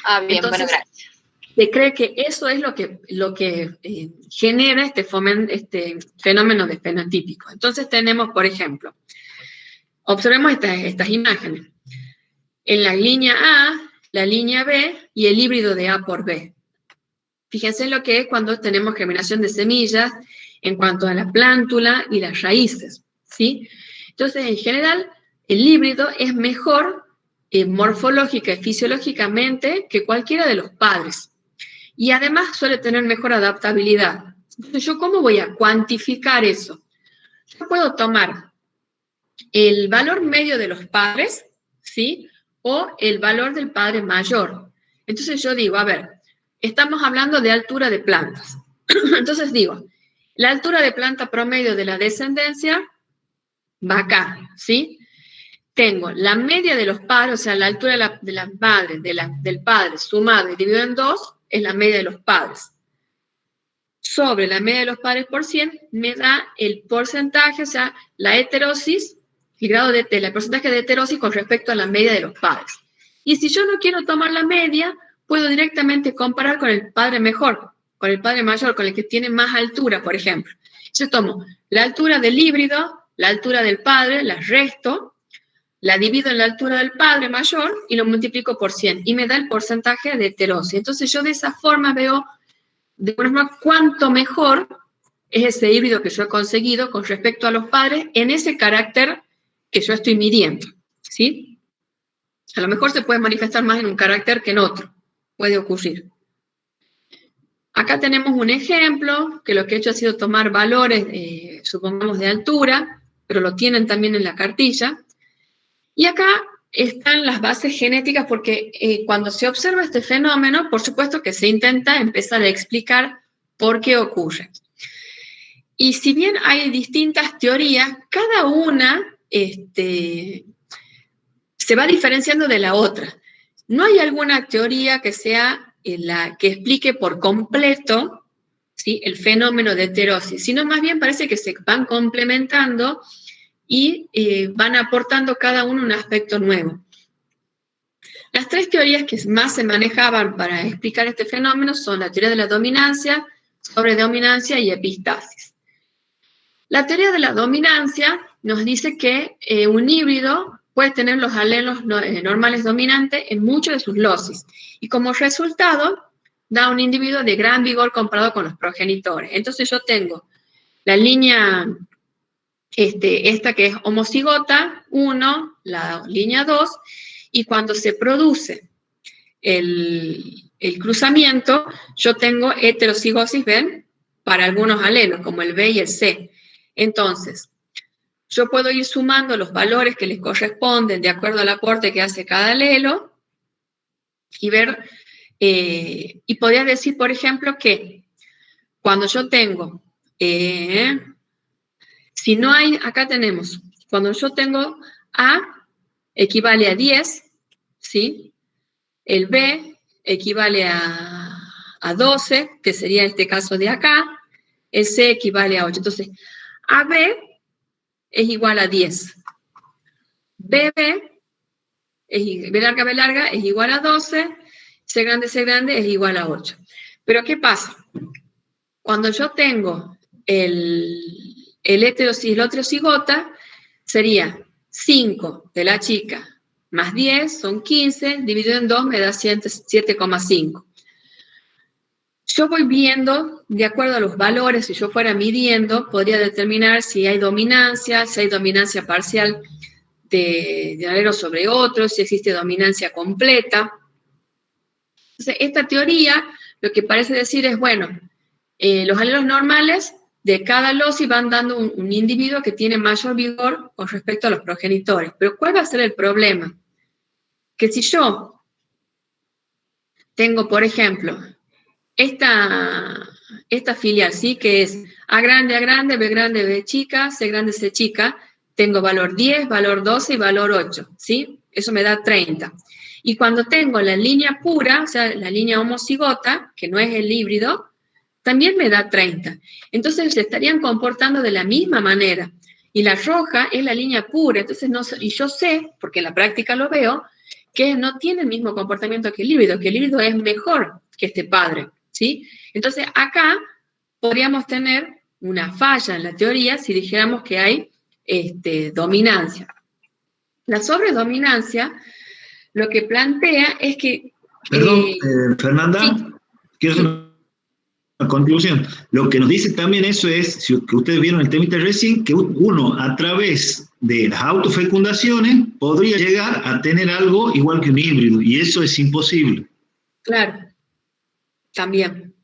Ah, bien, entonces, bueno, gracias. Se cree que eso es lo que genera este fenómeno de fenotípico. Entonces tenemos, por ejemplo, observemos estas imágenes. En la línea A, la línea B y el híbrido de A por B. Fíjense lo que es cuando tenemos germinación de semillas en cuanto a la plántula y las raíces, ¿sí? Entonces, en general, el híbrido es mejor morfológica y fisiológicamente que cualquiera de los padres. Y además suele tener mejor adaptabilidad. Entonces, ¿yo cómo voy a cuantificar eso? Yo puedo tomar el valor medio de los padres, ¿sí? O el valor del padre mayor. Entonces yo digo, a ver, estamos hablando de altura de plantas. Entonces digo, la altura de planta promedio de la descendencia va acá, ¿sí? Tengo la media de los padres, o sea, la altura de la madre, del padre sumado y dividido en 2, es la media de los padres. Sobre la media de los padres por 100 me da el porcentaje, o sea, la heterosis, el grado de el porcentaje de heterosis con respecto a la media de los padres. Y si yo no quiero tomar la media, puedo directamente comparar con el padre mejor, con el padre mayor, con el que tiene más altura, por ejemplo. Yo tomo la altura del híbrido, la altura del padre, la resto, la divido en la altura del padre mayor y lo multiplico por 100 y me da el porcentaje de heterosis. Entonces yo de esa forma veo de una forma cuánto mejor es ese híbrido que yo he conseguido con respecto a los padres en ese carácter que yo estoy midiendo, ¿sí? A lo mejor se puede manifestar más en un carácter que en otro, puede ocurrir. Acá tenemos un ejemplo, que lo que he hecho ha sido tomar valores, supongamos, de altura, pero lo tienen también en la cartilla. Y acá están las bases genéticas, porque cuando se observa este fenómeno, por supuesto que se intenta empezar a explicar por qué ocurre. Y si bien hay distintas teorías, cada una se va diferenciando de la otra. No hay alguna teoría que sea la que explique por completo, ¿sí?, el fenómeno de heterosis, sino más bien parece que se van complementando y van aportando cada uno un aspecto nuevo. Las tres teorías que más se manejaban para explicar este fenómeno son la teoría de la dominancia, sobredominancia y epistasis. La teoría de la dominancia nos dice que un híbrido puede tener los alelos normales dominantes en muchos de sus locis, y como resultado da un individuo de gran vigor comparado con los progenitores. Entonces yo tengo la línea, esta que es homocigota 1, la línea 2, y cuando se produce el cruzamiento, yo tengo heterocigosis, ¿ven?, para algunos alelos, como el B y el C. Entonces, yo puedo ir sumando los valores que les corresponden de acuerdo al aporte que hace cada alelo y ver, y podría decir, por ejemplo, que cuando yo tengo, si no hay, acá tenemos, cuando yo tengo A equivale a 10, ¿sí? El B equivale a 12, que sería este caso de acá, el C equivale a 8. Entonces, AB es igual a 10. BB, B larga es igual a 12, C grande es igual a 8. Pero ¿qué pasa? Cuando yo tengo el heterocigota, sería 5 de la chica más 10, son 15, dividido en 2 me da 7,5. Yo voy viendo, de acuerdo a los valores, si yo fuera midiendo, podría determinar si hay dominancia parcial de alelo sobre otro, si existe dominancia completa. Entonces, esta teoría lo que parece decir es, bueno, los alelos normales de cada loci van dando un individuo que tiene mayor vigor con respecto a los progenitores. Pero ¿cuál va a ser el problema? Que si yo tengo, por ejemplo, esta filial, ¿sí?, que es A grande, B chica, C grande, C chica, tengo valor 10, valor 12 y valor 8, ¿sí? Eso me da 30. Y cuando tengo la línea pura, o sea, la línea homocigota, que no es el híbrido, también me da 30. Entonces se estarían comportando de la misma manera. Y la roja es la línea pura, entonces y yo sé, porque en la práctica lo veo, que no tiene el mismo comportamiento que el híbrido es mejor que este padre, ¿sí? Entonces acá podríamos tener una falla en la teoría si dijéramos que hay dominancia. La sobredominancia lo que plantea es que... Perdón, Fernanda, sí. quiero hacer a contribución. Lo que nos dice también eso es, si que ustedes vieron el temita recién, que uno a través de las autofecundaciones podría llegar a tener algo igual que un híbrido, y eso es imposible. Claro, también.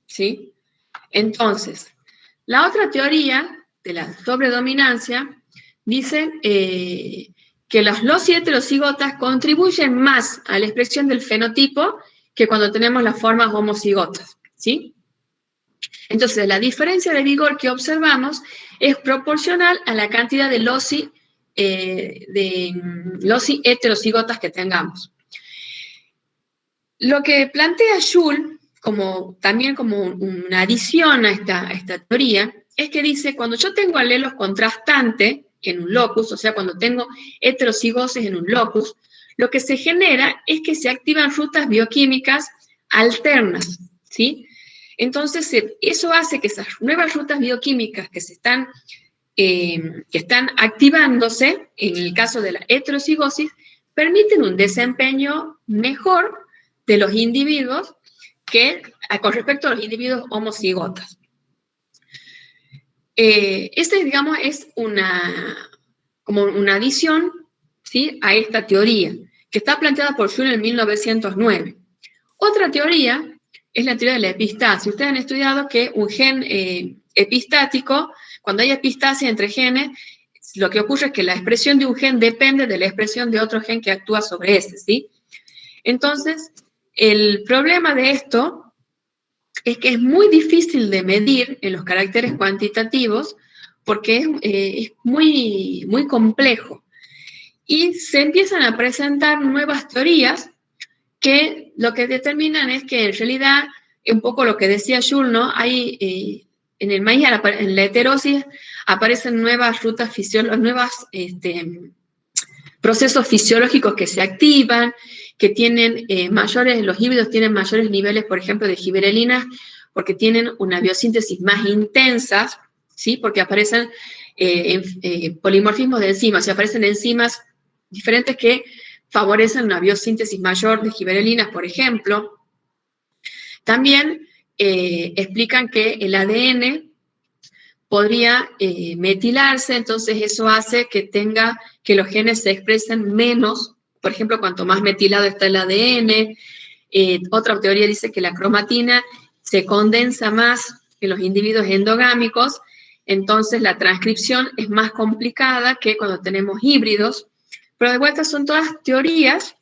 ¿Sí? Entonces, la otra teoría de la sobredominancia dice que los heterocigotas contribuyen más a la expresión del fenotipo que cuando tenemos las formas homocigotas, ¿sí? Entonces, la diferencia de vigor que observamos es proporcional a la cantidad de loci heterocigotas que tengamos. Lo que plantea Schul, también como una adición a esta teoría, es que dice, cuando yo tengo alelos contrastantes en un locus, o sea, cuando tengo heterocigosis en un locus, lo que se genera es que se activan rutas bioquímicas alternas, ¿sí? Entonces, eso hace que esas nuevas rutas bioquímicas que están activándose, en el caso de la heterocigosis, permiten un desempeño mejor de los individuos con respecto a los individuos homocigotas. Digamos, es como una adición, ¿sí?, a esta teoría, que está planteada por Schul en 1909. Otra teoría es la teoría de la epistasia. Ustedes han estudiado que un gen epistático, cuando hay epistasia entre genes, lo que ocurre es que la expresión de un gen depende de la expresión de otro gen que actúa sobre ese, ¿sí? Entonces, el problema de esto es que es muy difícil de medir en los caracteres cuantitativos porque es muy, muy complejo. Y se empiezan a presentar nuevas teorías que lo que determinan es que en realidad, un poco lo que decía Schul, ¿no? Hay, en el maíz, en la heterosis, aparecen nuevas rutas fisiológicas, procesos fisiológicos que se activan, que tienen los híbridos tienen mayores niveles, por ejemplo, de gibberelinas, porque tienen una biosíntesis más intensa, ¿sí? Porque aparecen polimorfismos de enzimas, y aparecen enzimas diferentes que favorecen una biosíntesis mayor de gibberelinas, por ejemplo. También explican que el ADN podría metilarse, entonces eso hace que los genes se expresen menos. Por ejemplo, cuanto más metilado está el ADN. Otra teoría dice que la cromatina se condensa más en los individuos endogámicos, entonces la transcripción es más complicada que cuando tenemos híbridos. Pero de vuelta son todas teorías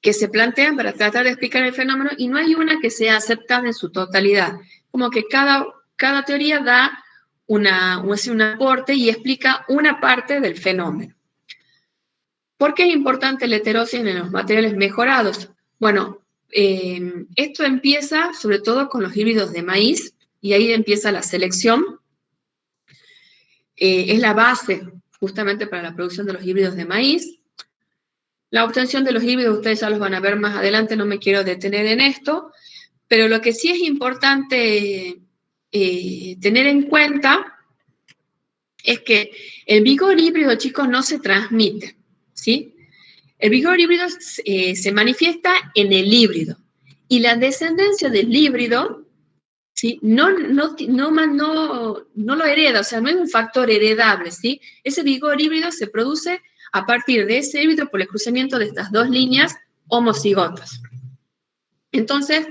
que se plantean para tratar de explicar el fenómeno y no hay una que sea aceptada en su totalidad. Como que cada teoría da un aporte y explica una parte del fenómeno. ¿Por qué es importante la heterosis en los materiales mejorados? Bueno, esto empieza sobre todo con los híbridos de maíz y ahí empieza la selección. Es la base justamente para la producción de los híbridos de maíz. La obtención de los híbridos ustedes ya los van a ver más adelante, no me quiero detener en esto, pero lo que sí es importante tener en cuenta es que el vigor híbrido, chicos, no se transmite, ¿sí? El vigor híbrido se manifiesta en el híbrido y la descendencia del híbrido, ¿sí?, no lo hereda, o sea, no es un factor heredable, ¿sí? Ese vigor híbrido se produce a partir de ese híbrido por el cruzamiento de estas dos líneas homocigotas. Entonces,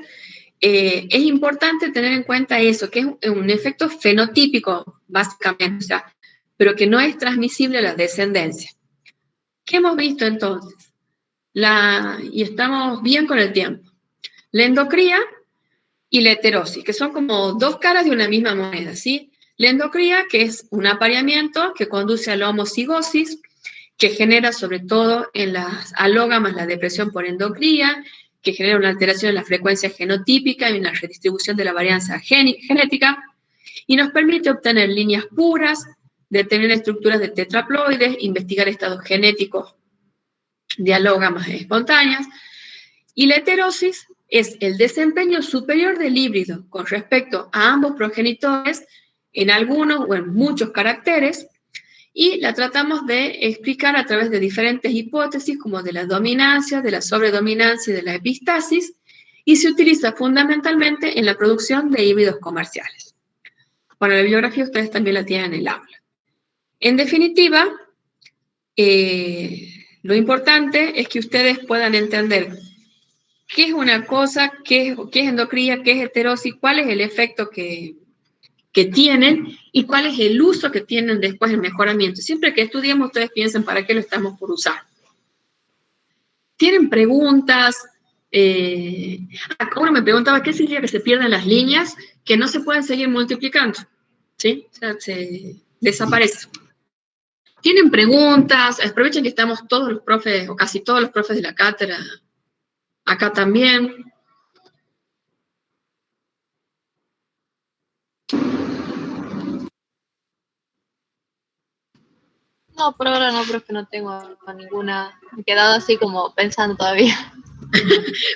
es importante tener en cuenta eso, que es un efecto fenotípico, básicamente, o sea, pero que no es transmisible a la descendencia. ¿Qué hemos visto entonces? Y estamos bien con el tiempo. La endocría y la heterosis, que son como dos caras de una misma moneda, ¿sí? La endocría, que es un apareamiento que conduce a la homocigosis, que genera sobre todo en las alógamas la depresión por endocría, que genera una alteración en la frecuencia genotípica y una redistribución de la varianza genética, y nos permite obtener líneas puras, determinar estructuras de tetraploides, investigar estados genéticos de alógamas espontáneas. Y la heterosis es el desempeño superior del híbrido con respecto a ambos progenitores en algunos o en muchos caracteres, y la tratamos de explicar a través de diferentes hipótesis, como de la dominancia, de la sobredominancia y de la epistasis, y se utiliza fundamentalmente en la producción de híbridos comerciales. Bueno, la bibliografía ustedes también la tienen en el aula. En definitiva, lo importante es que ustedes puedan entender qué es una cosa, qué es endocría, qué es heterosis, cuál es el efecto que tienen y cuál es el uso que tienen después el mejoramiento. Siempre que estudiemos, ustedes piensen para qué lo estamos por usar. ¿Tienen preguntas? Uno me preguntaba, ¿qué significa que se pierden las líneas que no se pueden seguir multiplicando? ¿Sí? O sea, se desaparece. ¿Tienen preguntas? Aprovechen que estamos todos los profes, o casi todos los profes de la cátedra, acá también. No, por ahora no, profe, no tengo ninguna. Me he quedado así como pensando todavía.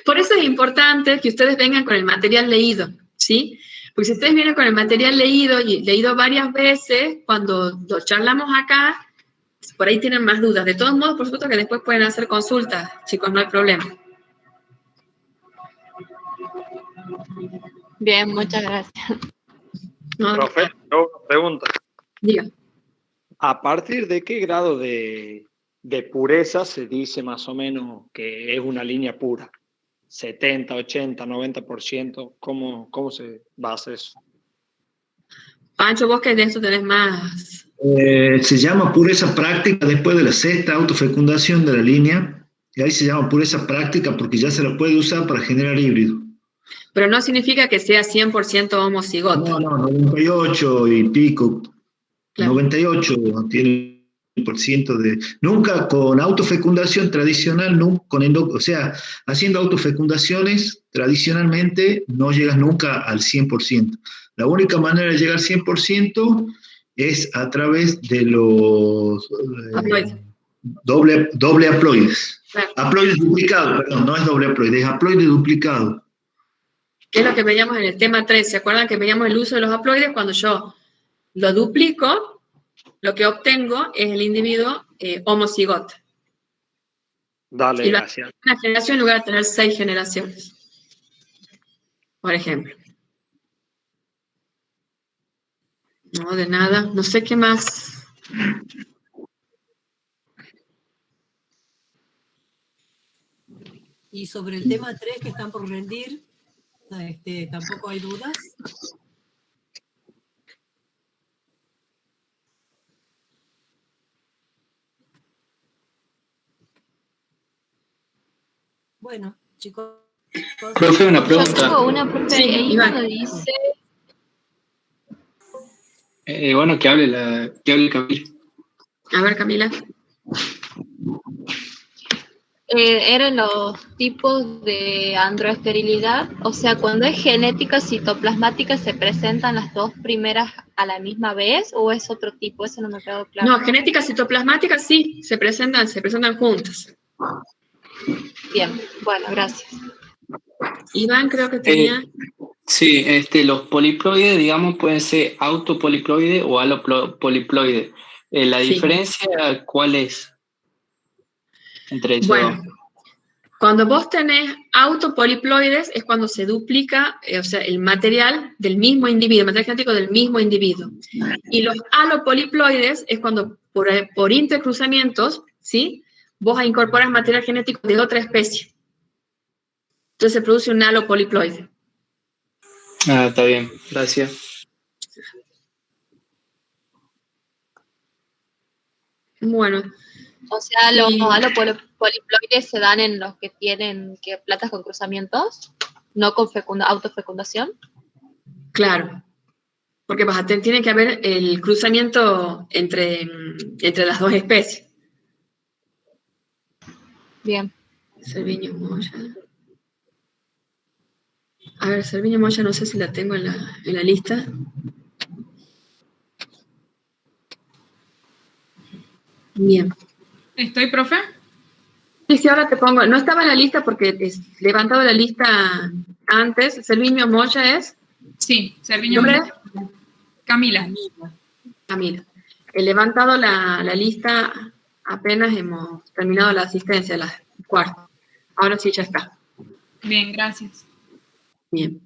Por eso es importante que ustedes vengan con el material leído, ¿sí? Porque si ustedes vienen con el material leído y leído varias veces, cuando lo charlamos acá, por ahí tienen más dudas. De todos modos, por supuesto que después pueden hacer consultas, chicos, no hay problema. Bien, muchas gracias. No, Profe, una pregunta. diga. ¿A partir de qué grado de pureza se dice más o menos que es una línea pura? ¿70, 80, 90%? ¿Cómo se basa eso? Pancho, vos que de eso tenés más. Se llama pureza práctica después de la sexta autofecundación de la línea, y ahí se llama pureza práctica porque ya se la puede usar para generar híbrido. Pero no significa que sea 100% homocigoto. No, 98 y pico. Claro. 98 tiene el % de... Nunca con autofecundación tradicional, o sea, haciendo autofecundaciones tradicionalmente no llegas nunca al 100%. La única manera de llegar al 100% es a través de los doble haploides. Claro. Haploides duplicados, perdón, no es doble haploide, es haploide duplicado. Que es lo que veíamos en el tema 3. ¿Se acuerdan que veíamos el uso de los haploides? Cuando yo lo duplico, lo que obtengo es el individuo homocigoto. Dale, gracias. Una generación en lugar de tener 6 generaciones. Por ejemplo. No, de nada. No sé qué más. Y sobre el tema 3 que están por rendir, tampoco hay dudas. Bueno, chicos. Profe, una pregunta. Yo tengo una, profe, ahí cuando dice... Bueno, que hable Camila. A ver, Camila. Eran los tipos de androesterilidad, o sea, cuando es genética citoplasmática, ¿se presentan las dos primeras a la misma vez o es otro tipo? Eso no me quedó claro. No, genética citoplasmática sí, se presentan juntas. Bien, bueno, gracias. Iván creo que tenía... Sí, los poliploides, digamos, pueden ser autopoliploides o alopoliploides. ¿La diferencia cuál es? Entre ellos. Bueno, cuando vos tenés autopoliploides es cuando se duplica, o sea, el material del mismo individuo, el material genético del mismo individuo. Y los alopoliploides es cuando por intercruzamientos, ¿sí? Vos incorporas material genético de otra especie. Entonces se produce un alopoliploide. Ah, está bien, gracias. Bueno. O sea, los alopoliploides se dan en los que tienen plantas con cruzamientos, no con autofecundación. Claro, porque tiene que haber el cruzamiento entre las dos especies. Bien. Cerviño Moya. A ver, Cerviño Moya no sé si la tengo en la lista. Bien. ¿Estoy, profe? Sí, ahora te pongo. No estaba en la lista porque he levantado la lista antes. ¿Cerviño Moya es? Sí, Cerviño Moya. Camila. He levantado la lista, apenas hemos terminado la asistencia, la cuarta. Ahora sí ya está. Bien, gracias. Bien.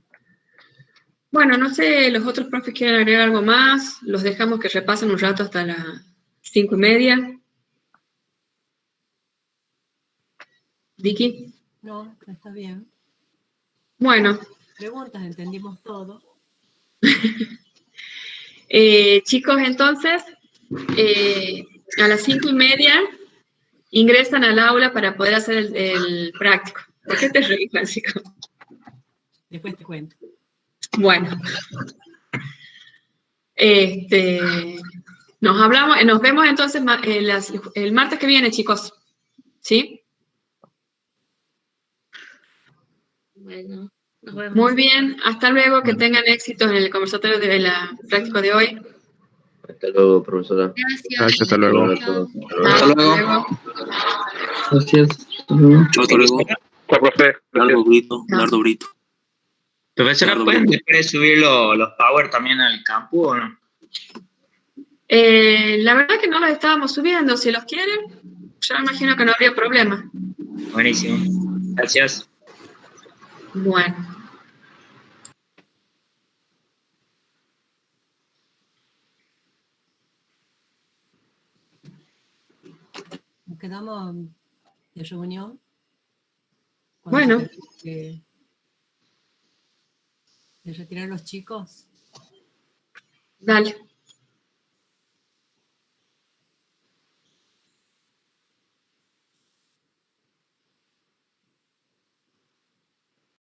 Bueno, no sé, los otros profes quieren agregar algo más. Los dejamos que repasen un rato hasta las 5:30. Vicky. No, está bien. Bueno. Preguntas, entendimos todo. Chicos, entonces, a las 5:30 ingresan al aula para poder hacer el práctico. ¿Por qué te reís, Francisco? Después te cuento. Bueno. Nos vemos entonces el martes que viene, chicos. ¿Sí? Bueno, nos vemos. Muy bien, hasta luego, que tengan éxito en el conversatorio de la práctica de hoy. Hasta luego, profesora. Gracias. Hasta luego. Hasta luego. Gracias. Hasta luego. Lardo Brito. Profesora, ¿pueden después subir los power también al campo o no? La verdad que no los estábamos subiendo. Si los quieren, yo imagino que no habría problema. Buenísimo. Gracias. Bueno. Nos quedamos de reunión. Bueno. De retirar los chicos. Dale.